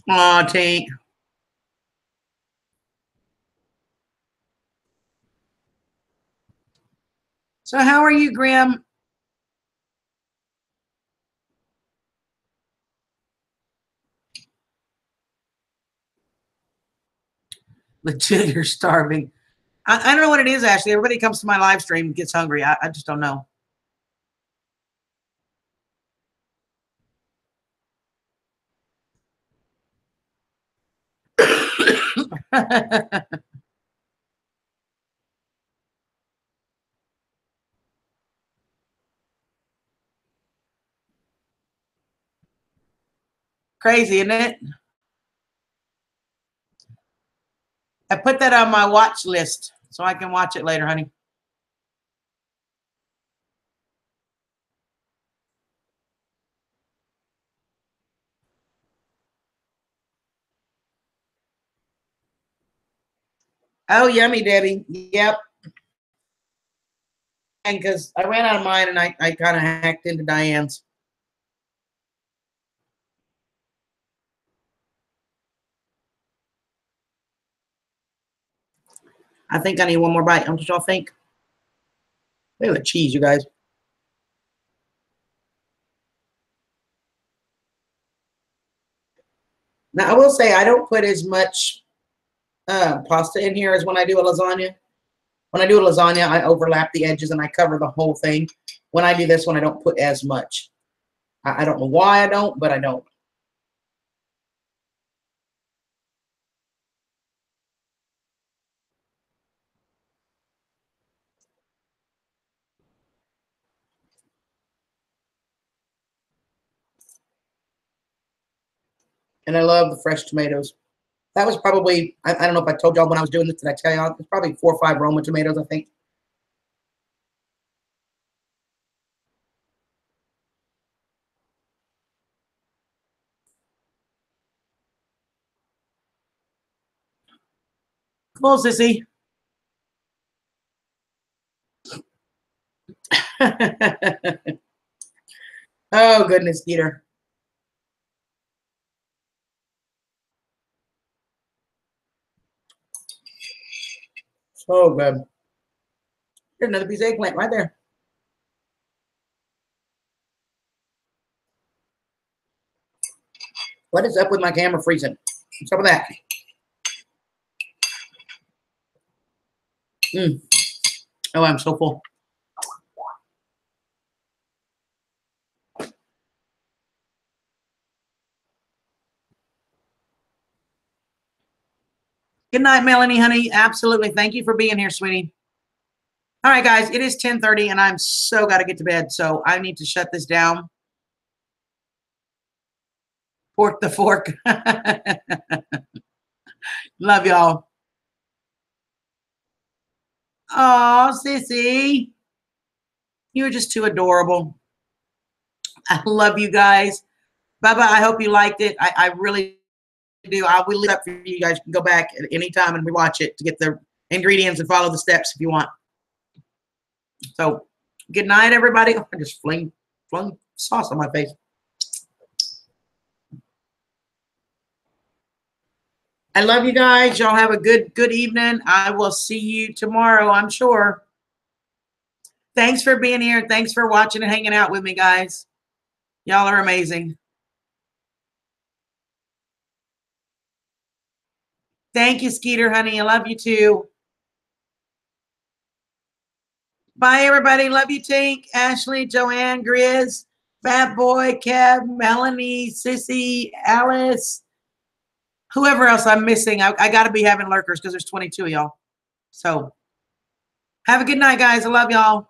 Aw, Tink. So how are you, Graham? Legit, you're starving. I don't know what it is, Ashley. Everybody comes to my live stream and gets hungry. I just don't know. Crazy, isn't it? I put that on my watch list so I can watch it later, honey. Oh, yummy, Debbie. Yep. And because I ran out of mine and I kind of hacked into Diane's. I think I need one more bite. Don't y'all think? Look at the cheese, you guys. Now, I will say I don't put as much pasta in here as when I do a lasagna. When I do a lasagna, I overlap the edges and I cover the whole thing. When I do this one, I don't put as much. I don't know why I don't, but I don't. And I love the fresh tomatoes. That was probably, I don't know if I told y'all when I was doing this, did I tell y'all? It's probably 4 or 5 Roma tomatoes, I think. Come on, sissy. Oh, goodness, Peter. So good. Here's another piece of eggplant right there. What is up with my camera freezing? What's up with that? Oh, I'm so full. Good night, Melanie, honey. Absolutely. Thank you for being here, sweetie. All right, guys, it is 10:30 and I'm so got to get to bed. So I need to shut this down. Fork the fork. Love y'all. Oh, sissy. You're just too adorable. I love you guys. Bye-bye. I hope you liked it. I really do. I will leave it up for you. You guys can go back at any time and rewatch it to get the ingredients and follow the steps if you want. So good night, everybody. Oh, I just flung sauce on my face. I love you guys. Y'all have a good evening. I will see you tomorrow, I'm sure. Thanks for being here. Thanks for watching and hanging out with me, guys. Y'all are amazing. Thank you, Skeeter, honey. I love you too. Bye, everybody. Love you, Tink, Ashley, Joanne, Grizz, Fat Boy, Kev, Melanie, Sissy, Alice, whoever else I'm missing. I got to be having lurkers because there's 22 of y'all. So have a good night, guys. I love y'all.